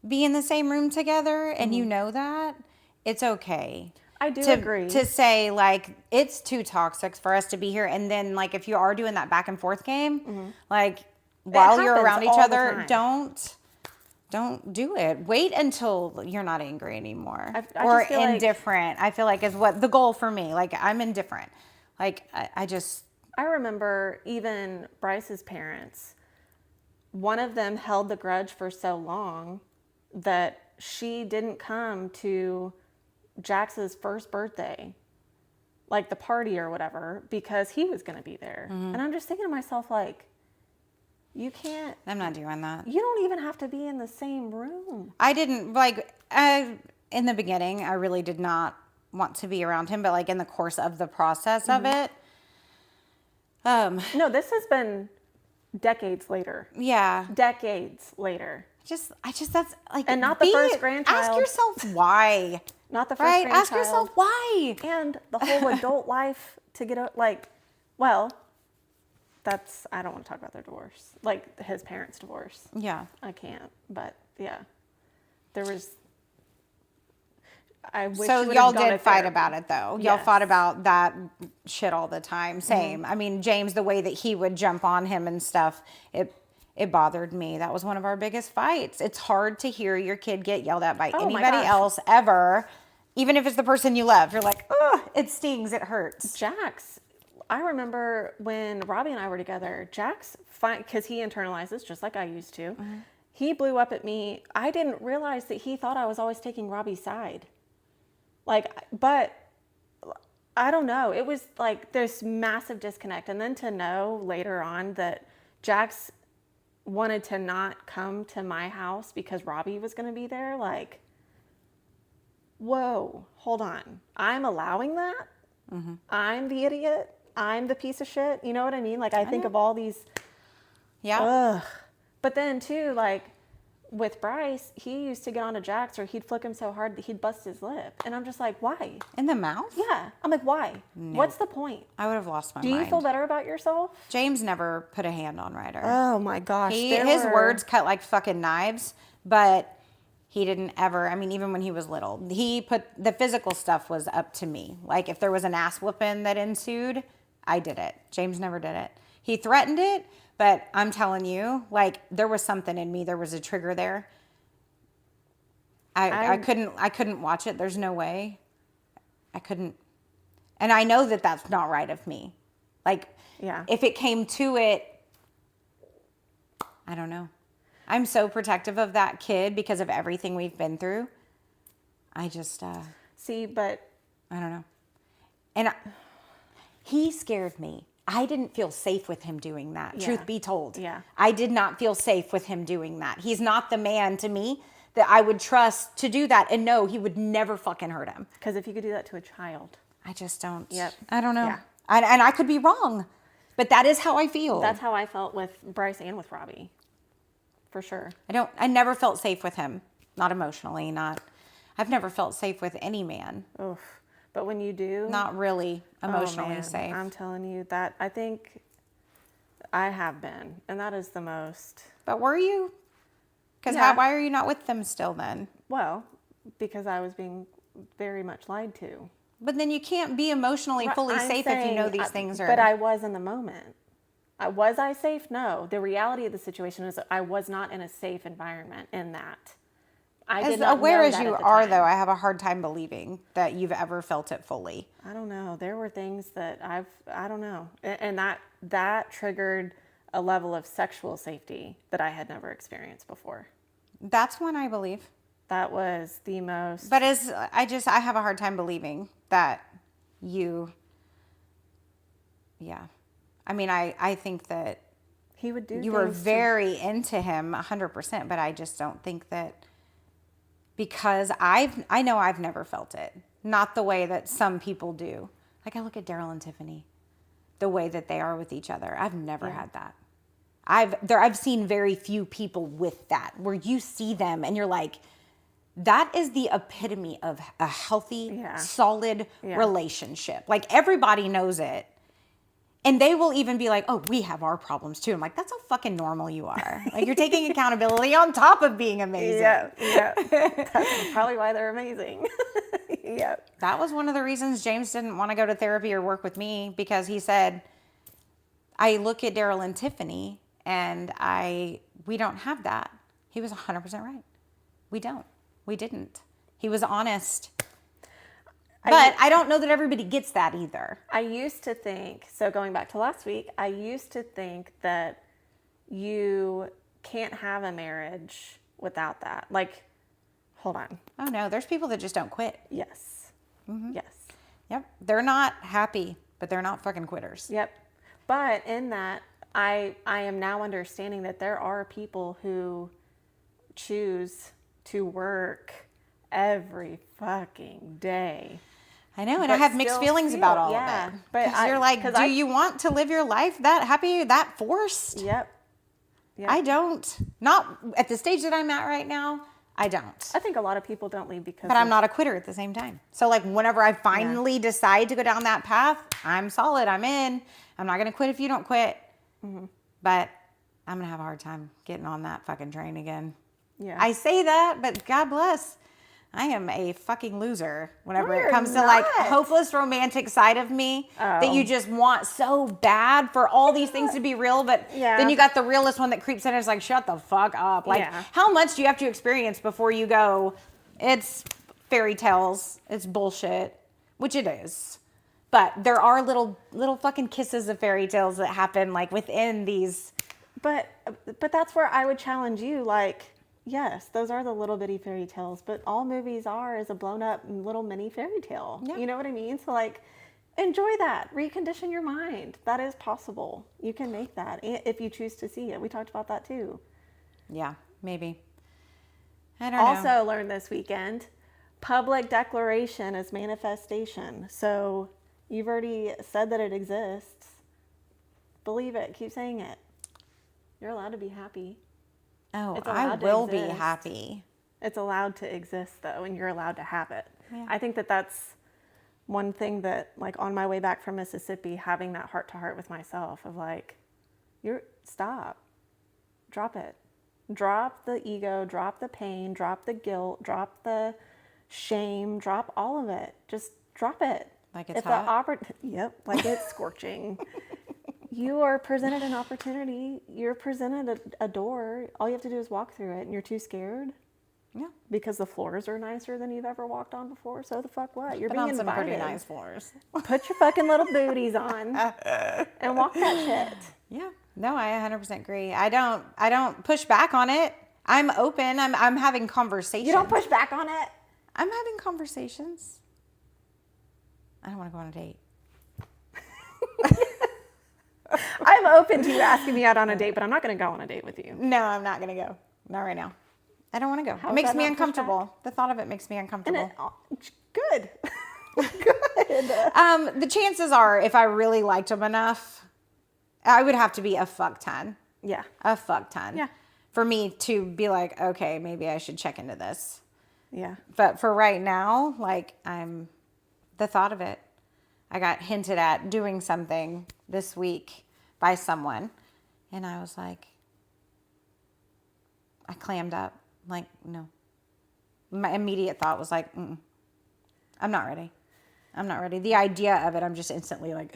be in the same room together and you know that, it's okay. I do agree. To say, like, it's too toxic for us to be here. And then, like, if you are doing that back and forth game, like, while you're around each other, don't do it. Wait until you're not angry anymore or indifferent. I feel like is what the goal for me. Like, I'm indifferent. Like, I remember even Bryce's parents, one of them held the grudge for so long that she didn't come to Jax's first birthday, like the party or whatever, because he was going to be there. And I'm just thinking to myself, like, you can't. I'm not doing that. You don't even have to be in the same room. I didn't, in the beginning, I really did not want to be around him, but, like, in the course of the process of it. No, this has been decades later. Yeah. Decades later. That's like, and not the first grandchild. Ask yourself why. Not the first grandchild. Ask yourself why. And the whole adult life to get like, well, I don't want to talk about their divorce. Like, his parents' divorce. Yeah. I can't, but yeah. I wish so y'all did fight about it, though. Y'all fought about that shit all the time. Same. I mean, James, the way that he would jump on him and stuff, it bothered me. That was one of our biggest fights. It's hard to hear your kid get yelled at by anybody else ever, even if it's the person you love. You're like, oh, it stings, it hurts. Jax, I remember when Robbie and I were together, Jax, because he internalizes just like I used to, he blew up at me. I didn't realize that he thought I was always taking Robbie's side. Like, but I don't know. It was like this massive disconnect. And then to know later on that Jax wanted to not come to my house because Robbie was going to be there, like, whoa, hold on. I'm allowing that? I'm the idiot? I'm the piece of shit? You know what I mean? Like, I think of all these... Yeah. Ugh. But then, too, like, with Bryce, he used to get on a Jax or he'd flick him so hard that he'd bust his lip. And I'm just like, why? In the mouth? Yeah. I'm like, why? No. What's the point? I would have lost my Do mind. you feel better about yourself? James never put a hand on Ryder. Oh my gosh. His words cut like fucking knives, but he didn't ever, I mean, even when he was little, he put, the physical stuff was up to me. Like if there was an ass whooping that ensued, I did it. James never did it. He threatened it, but I'm telling you, like there was something in me. There was a trigger there. I couldn't watch it. There's no way. I couldn't. And I know that that's not right of me. Like, yeah. If it came to it, I don't know. I'm so protective of that kid because of everything we've been through. I just, see, but I don't know. And he scared me. I didn't feel safe with him doing that. Yeah. Truth be told. Yeah. I did not feel safe with him doing that. He's not the man to me that I would trust to do that. And no, he would never fucking hurt him. Because if you could do that to a child. I just don't. Yep. I don't know. Yeah. And I could be wrong, but that is how I feel. That's how I felt with Bryce and with Robbie. For sure. I never felt safe with him. Not emotionally, I've never felt safe with any man. Oof. But when you do. Not really emotionally man, safe. I'm telling you that I think I have been. And that is the most. But were you? Because Yeah. why are you not with them still then? Well, because I was being very much lied to. But then you can't be emotionally fully I'm safe if you know saying, these things are. But I was in the moment. Was I safe? No. The reality of the situation is that I was not in a safe environment in that. I did as not aware know as that you at the are, time. though, I have a hard time believing that you've ever felt it fully. I don't know. There were things that I don't know. And that triggered a level of sexual safety that I had never experienced before. That's one I believe. That was the most. But I have a hard time believing that you. Yeah, I mean, I think that he would do. You were very into him 100%, but I just don't think that because I know I've never felt it. Not the way that some people do. Like I look at Daryl and Tiffany, the way that they are with each other. I've never had that. I've seen very few people with that where you see them and you're like, that is the epitome of a healthy, solid relationship. Like everybody knows it. And they will even be like, oh, we have our problems too. I'm like, that's how fucking normal you are. Like you're taking accountability on top of being amazing. Yeah. That's probably why they're amazing. Yeah. That was one of the reasons James didn't want to go to therapy or work with me because he said, I look at Daryl and Tiffany and we don't have that. He was 100% right. We don't. We didn't. He was honest. But I don't know that everybody gets that either. I used to think, so going back to last week, I used to think that you can't have a marriage without that. Like, hold on. Oh, no. There's people that just don't quit. Yes. Mm-hmm. Yes. Yep. They're not happy, but they're not fucking quitters. Yep. But in that, I am now understanding that there are people who choose to work every fucking day. I know, and I have mixed feelings about all of it. But you're like, do you want to live your life that happy, that forced? Yep. I don't. Not at the stage that I'm at right now, I don't. I think a lot of people don't leave because But I'm not a quitter at the same time. So like whenever I finally decide to go down that path, I'm solid, I'm in. I'm not going to quit if you don't quit. Mm-hmm. But I'm going to have a hard time getting on that fucking train again. Yeah. I say that, but God bless. I am a fucking loser whenever No, it comes to you're like not. hopeless romantic side of me that you just want so bad for all these things to be real. But then you got the realist one that creeps in and is like, shut the fuck up. Like how much do you have to experience before you go, it's fairy tales, it's bullshit, which it is. But there are little fucking kisses of fairy tales that happen like within these. But that's where I would challenge you. Like, yes, those are the little bitty fairy tales, but all movies is a blown up little mini fairy tale. Yeah. You know what I mean? So like, enjoy that. Recondition your mind. That is possible. You can make that if you choose to see it. We talked about that too. Yeah, maybe. I don't know. Also learned this weekend, public declaration is manifestation. So you've already said that it exists. Believe it. Keep saying it. You're allowed to be happy. Oh, It's I allowed to will be exist. happy. It's allowed to exist though, and you're allowed to have it. Yeah. I think that that's one thing that, like, on my way back from Mississippi, having that heart to heart with myself of like, stop, drop it, drop the ego, drop the pain, drop the guilt, drop the shame, drop all of it. Just drop it. Like it's if hot? Yep, like it's scorching. You are presented an opportunity. You're presented a door. All you have to do is walk through it, and you're too scared. Yeah. Because the floors are nicer than you've ever walked on before. So the fuck what? You're Been being on some invited. pretty nice floors. Put your fucking little booties on and walk that shit. Yeah. No, I 100% agree. I don't push back on it. I'm open. I'm having conversations. You don't push back on it. I'm having conversations. I don't want to go on a date. I'm open to you asking me out on a date, but I'm not going to go on a date with you. No, I'm not going to go. Not right now. I don't want to go. How It is makes that me not uncomfortable. The thought of it makes me And uncomfortable. good. Good. The chances are, if I really liked him enough, I would have to be a fuck ton. Yeah. A fuck ton. Yeah. For me to be like, okay, maybe I should check into this. Yeah. But for right now, like, the thought of it. I got hinted at doing something this week by someone. And I was like, I clammed up. Like, no. My immediate thought was like, I'm not ready. I'm not ready. The idea of it, I'm just instantly like,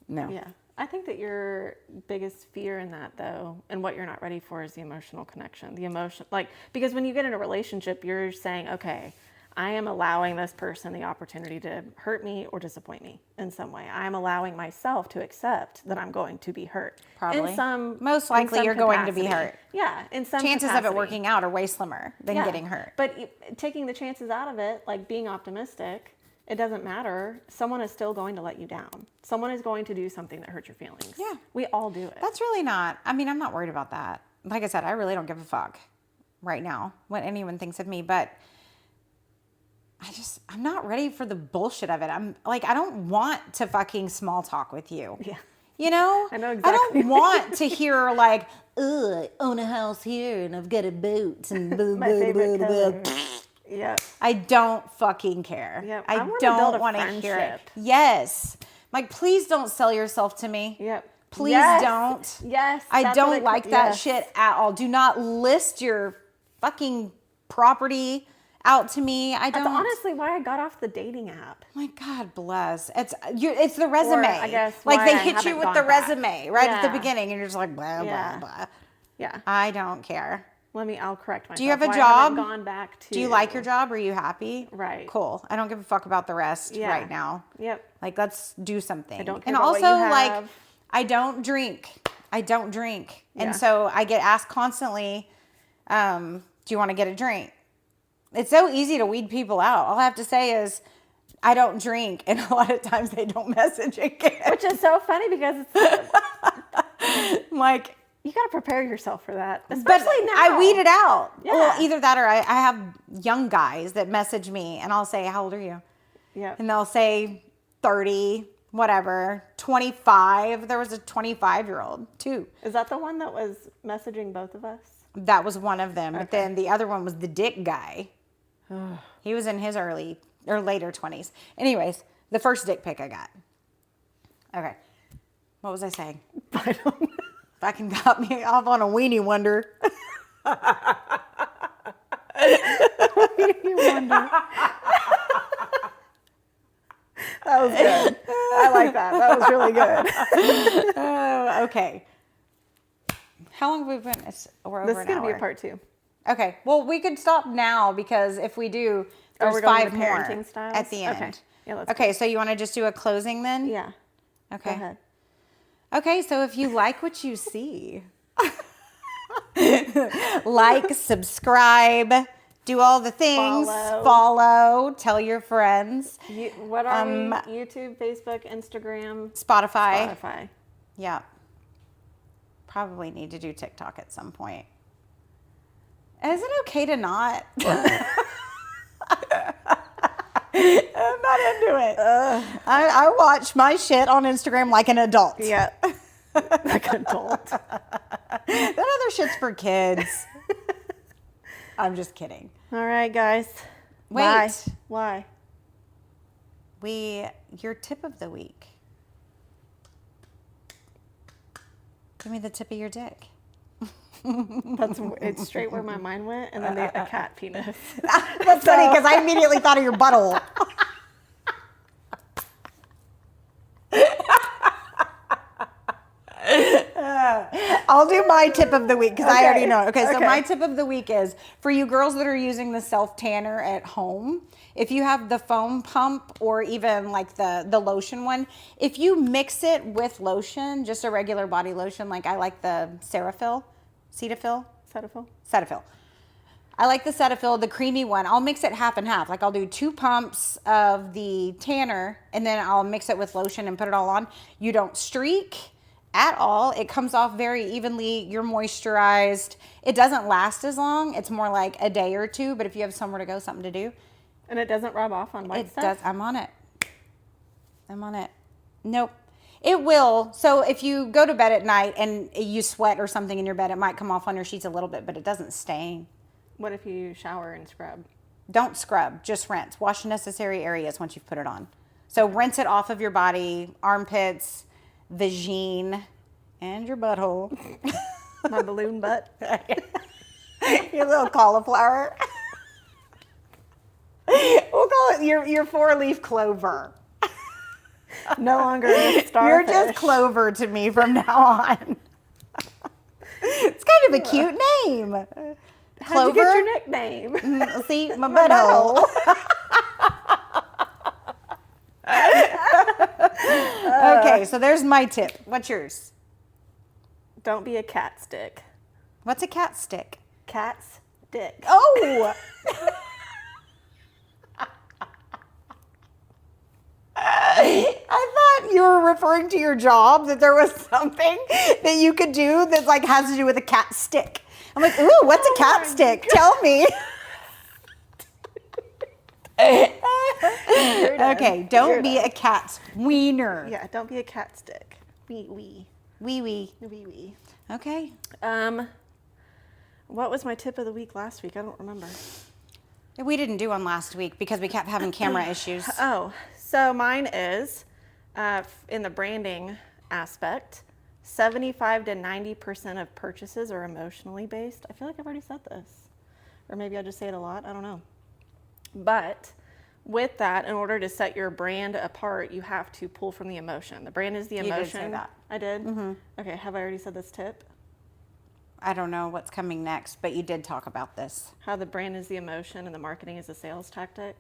no. Yeah. I think that your biggest fear in that, though, and what you're not ready for is the emotional connection. The emotion, like, because when you get in a relationship, you're saying, okay, I am allowing this person the opportunity to hurt me or disappoint me in some way. I'm allowing myself to accept that I'm going to be hurt. Probably. In some, Most likely in some you're going to be capacity. hurt. Yeah, in some Chances of capacity. it working out are way slimmer than Yeah. getting hurt. But taking the chances out of it, like being optimistic, it doesn't matter. Someone is still going to let you down. Someone is going to do something that hurts your feelings. Yeah. We all do it. That's really not, I mean, I'm not worried about that. Like I said, I really don't give a fuck right now what anyone thinks of me, but I'm not ready for the bullshit of it. I'm like, I don't want to fucking small talk with you. Yeah. You know? I know exactly. I don't want to hear like, ugh, I own a house here and I've got a boat and blah, My blah, favorite blah, color. blah. Yeah. I don't fucking care. Yep. I wanna build don't a want to hear it. friendship. Yes. Like, please don't sell yourself to me. Yep. Please Yes. don't. Yes. I that's don't what like that yes. shit at all. Do not list your fucking property out to me. I don't. That's honestly why I got off the dating app. My God bless. It's the resume. I guess like why they I hit you haven't with gone the back. resume right at the Yeah. beginning, and you're just like blah Yeah. blah blah. Yeah. I don't care. I'll correct myself. Do you have a Why I job? haven't gone back to. Do you like your job? Are you happy? Right. Cool. I don't give a fuck about the rest Yeah. right now. Yep. Like, let's do something. I don't care and about also, what you like, have. I don't drink. Yeah. And so I get asked constantly, do you want to get a drink? It's so easy to weed people out. All I have to say is, I don't drink. And a lot of times they don't message again. Which is so funny because it's Like, you got to prepare yourself for that, but especially now. I weed it out. Yeah. Well, either that or I have young guys that message me and I'll say, how old are you? Yeah. And they'll say 30, whatever, 25. There was a 25-year-old too. Is that the one that was messaging both of us? That was one of them. But Okay. then the other one was the dick guy. He was in his early or later 20s. Anyways, the first dick pic I got. Okay. What was I saying? I don't know. Fucking got me off on a weenie wonder. You wonder. That was good. I like that. That was really good. Oh, okay. How long have we been? We're over This is an going to be hour. a part 2. Okay. Well, we could stop now because if we do, there's we're going 5 to more parenting styles? at the end. Okay. Yeah, let's Okay, so you want to just do a closing then? Yeah. Okay. Go ahead. Okay, so if you like what you see, like, subscribe, do all the things, follow, tell your friends, What are we? YouTube, Facebook, Instagram, Spotify. Spotify. Yeah. Probably need to do TikTok at some point. Is it okay to not? I'm not into it. I watch my shit on Instagram like an adult. Yeah. Like an adult. That other shit's for kids. I'm just kidding. All right, guys. Wait. Bye. Why? Your tip of the week. Give me the tip of your dick. It's straight where my mind went, and then a cat penis. That's funny because I immediately thought of your butthole. I'll do my tip of the week because I already know. Okay, so my tip of the week is for you girls that are using the self tanner at home. If you have the foam pump or even like the lotion one, if you mix it with lotion, just a regular body lotion, like I like the Cetaphil. I like the Cetaphil, the creamy one. I'll mix it half and half. Like I'll do 2 pumps of the tanner and then I'll mix it with lotion and put it all on. You don't streak at all. It comes off very evenly. You're moisturized. It doesn't last as long. It's more like a day or 2, but if you have somewhere to go, something to do. And it doesn't rub off on white stuff? It does. I'm on it. Nope. It will. So if you go to bed at night and you sweat or something in your bed, it might come off on your sheets a little bit, but it doesn't stain. What if you shower and scrub? Don't scrub, just rinse. Wash the necessary areas once you've put it on. So rinse it off of your body, armpits, vagine, and your butthole. My balloon butt. Your little cauliflower. We'll call it your 4-leaf clover. No longer a starfish. You're just Clover to me from now on. It's kind of a cute name. How'd you get your nickname? See, my butthole. Okay, so there's my tip. What's yours? Don't be a cat stick. What's a cat stick? Cat's dick. Oh! I thought you were referring to your job, that there was something that you could do that like has to do with a cat stick. I'm like, ooh, what's a cat stick? Tell me. Okay, don't be a cat's wiener. Yeah, don't be a cat stick. Wee. Okay. What was my tip of the week last week? I don't remember. We didn't do one last week because we kept having camera issues. Oh, so mine is in the branding aspect. 75 to 90% of purchases are emotionally based. I feel like I've already said this, or maybe I just say it a lot. I don't know. But with that, in order to set your brand apart, you have to pull from the emotion. The brand is the emotion. You did say that. I did? Mm-hmm. Okay, have I already said this tip? I don't know what's coming next, but you did talk about this. How the brand is the emotion and the marketing is a sales tactic.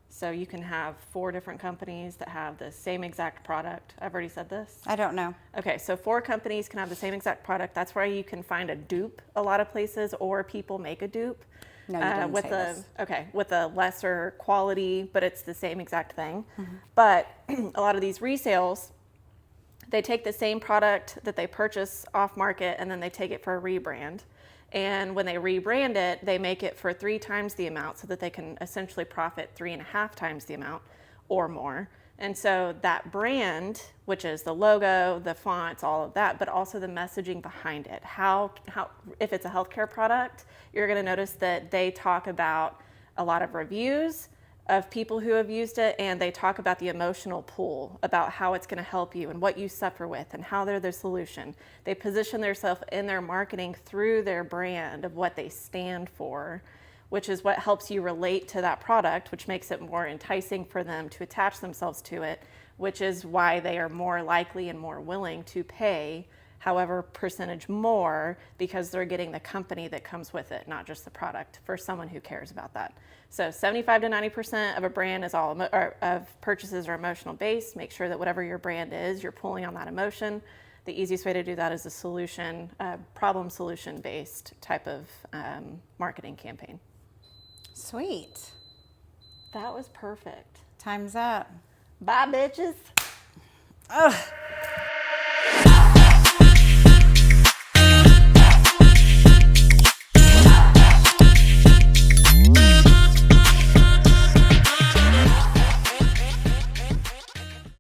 So you can have 4 different companies that have the same exact product. I've already said this. I don't know. Okay, so 4 companies can have the same exact product. That's where you can find a dupe a lot of places, or people make a dupe. No, you didn't with say a this. Okay, with a lesser quality, but it's the same exact thing. Mm-hmm. But a lot of these resales, they take the same product that they purchase off market and then they take it for a rebrand. And when they rebrand it, they make it for 3 times the amount so that they can essentially profit 3.5 times the amount or more. And so that brand, which is the logo, the fonts, all of that, but also the messaging behind it. How if it's a healthcare product, you're going to notice that they talk about a lot of reviews of people who have used it, and they talk about the emotional pull, about how it's going to help you and what you suffer with and how they're the solution. They position themselves in their marketing through their brand of what they stand for, which is what helps you relate to that product, which makes it more enticing for them to attach themselves to it, which is why they are more likely and more willing to pay however percentage more, because they're getting the company that comes with it, not just the product, for someone who cares about that. So 75 to 90% of a brand is all of purchases are emotional based. Make sure that whatever your brand is, you're pulling on that emotion. The easiest way to do that is a solution, problem solution based type of marketing campaign. Sweet. That was perfect. Time's up. Bye, bitches. Ugh.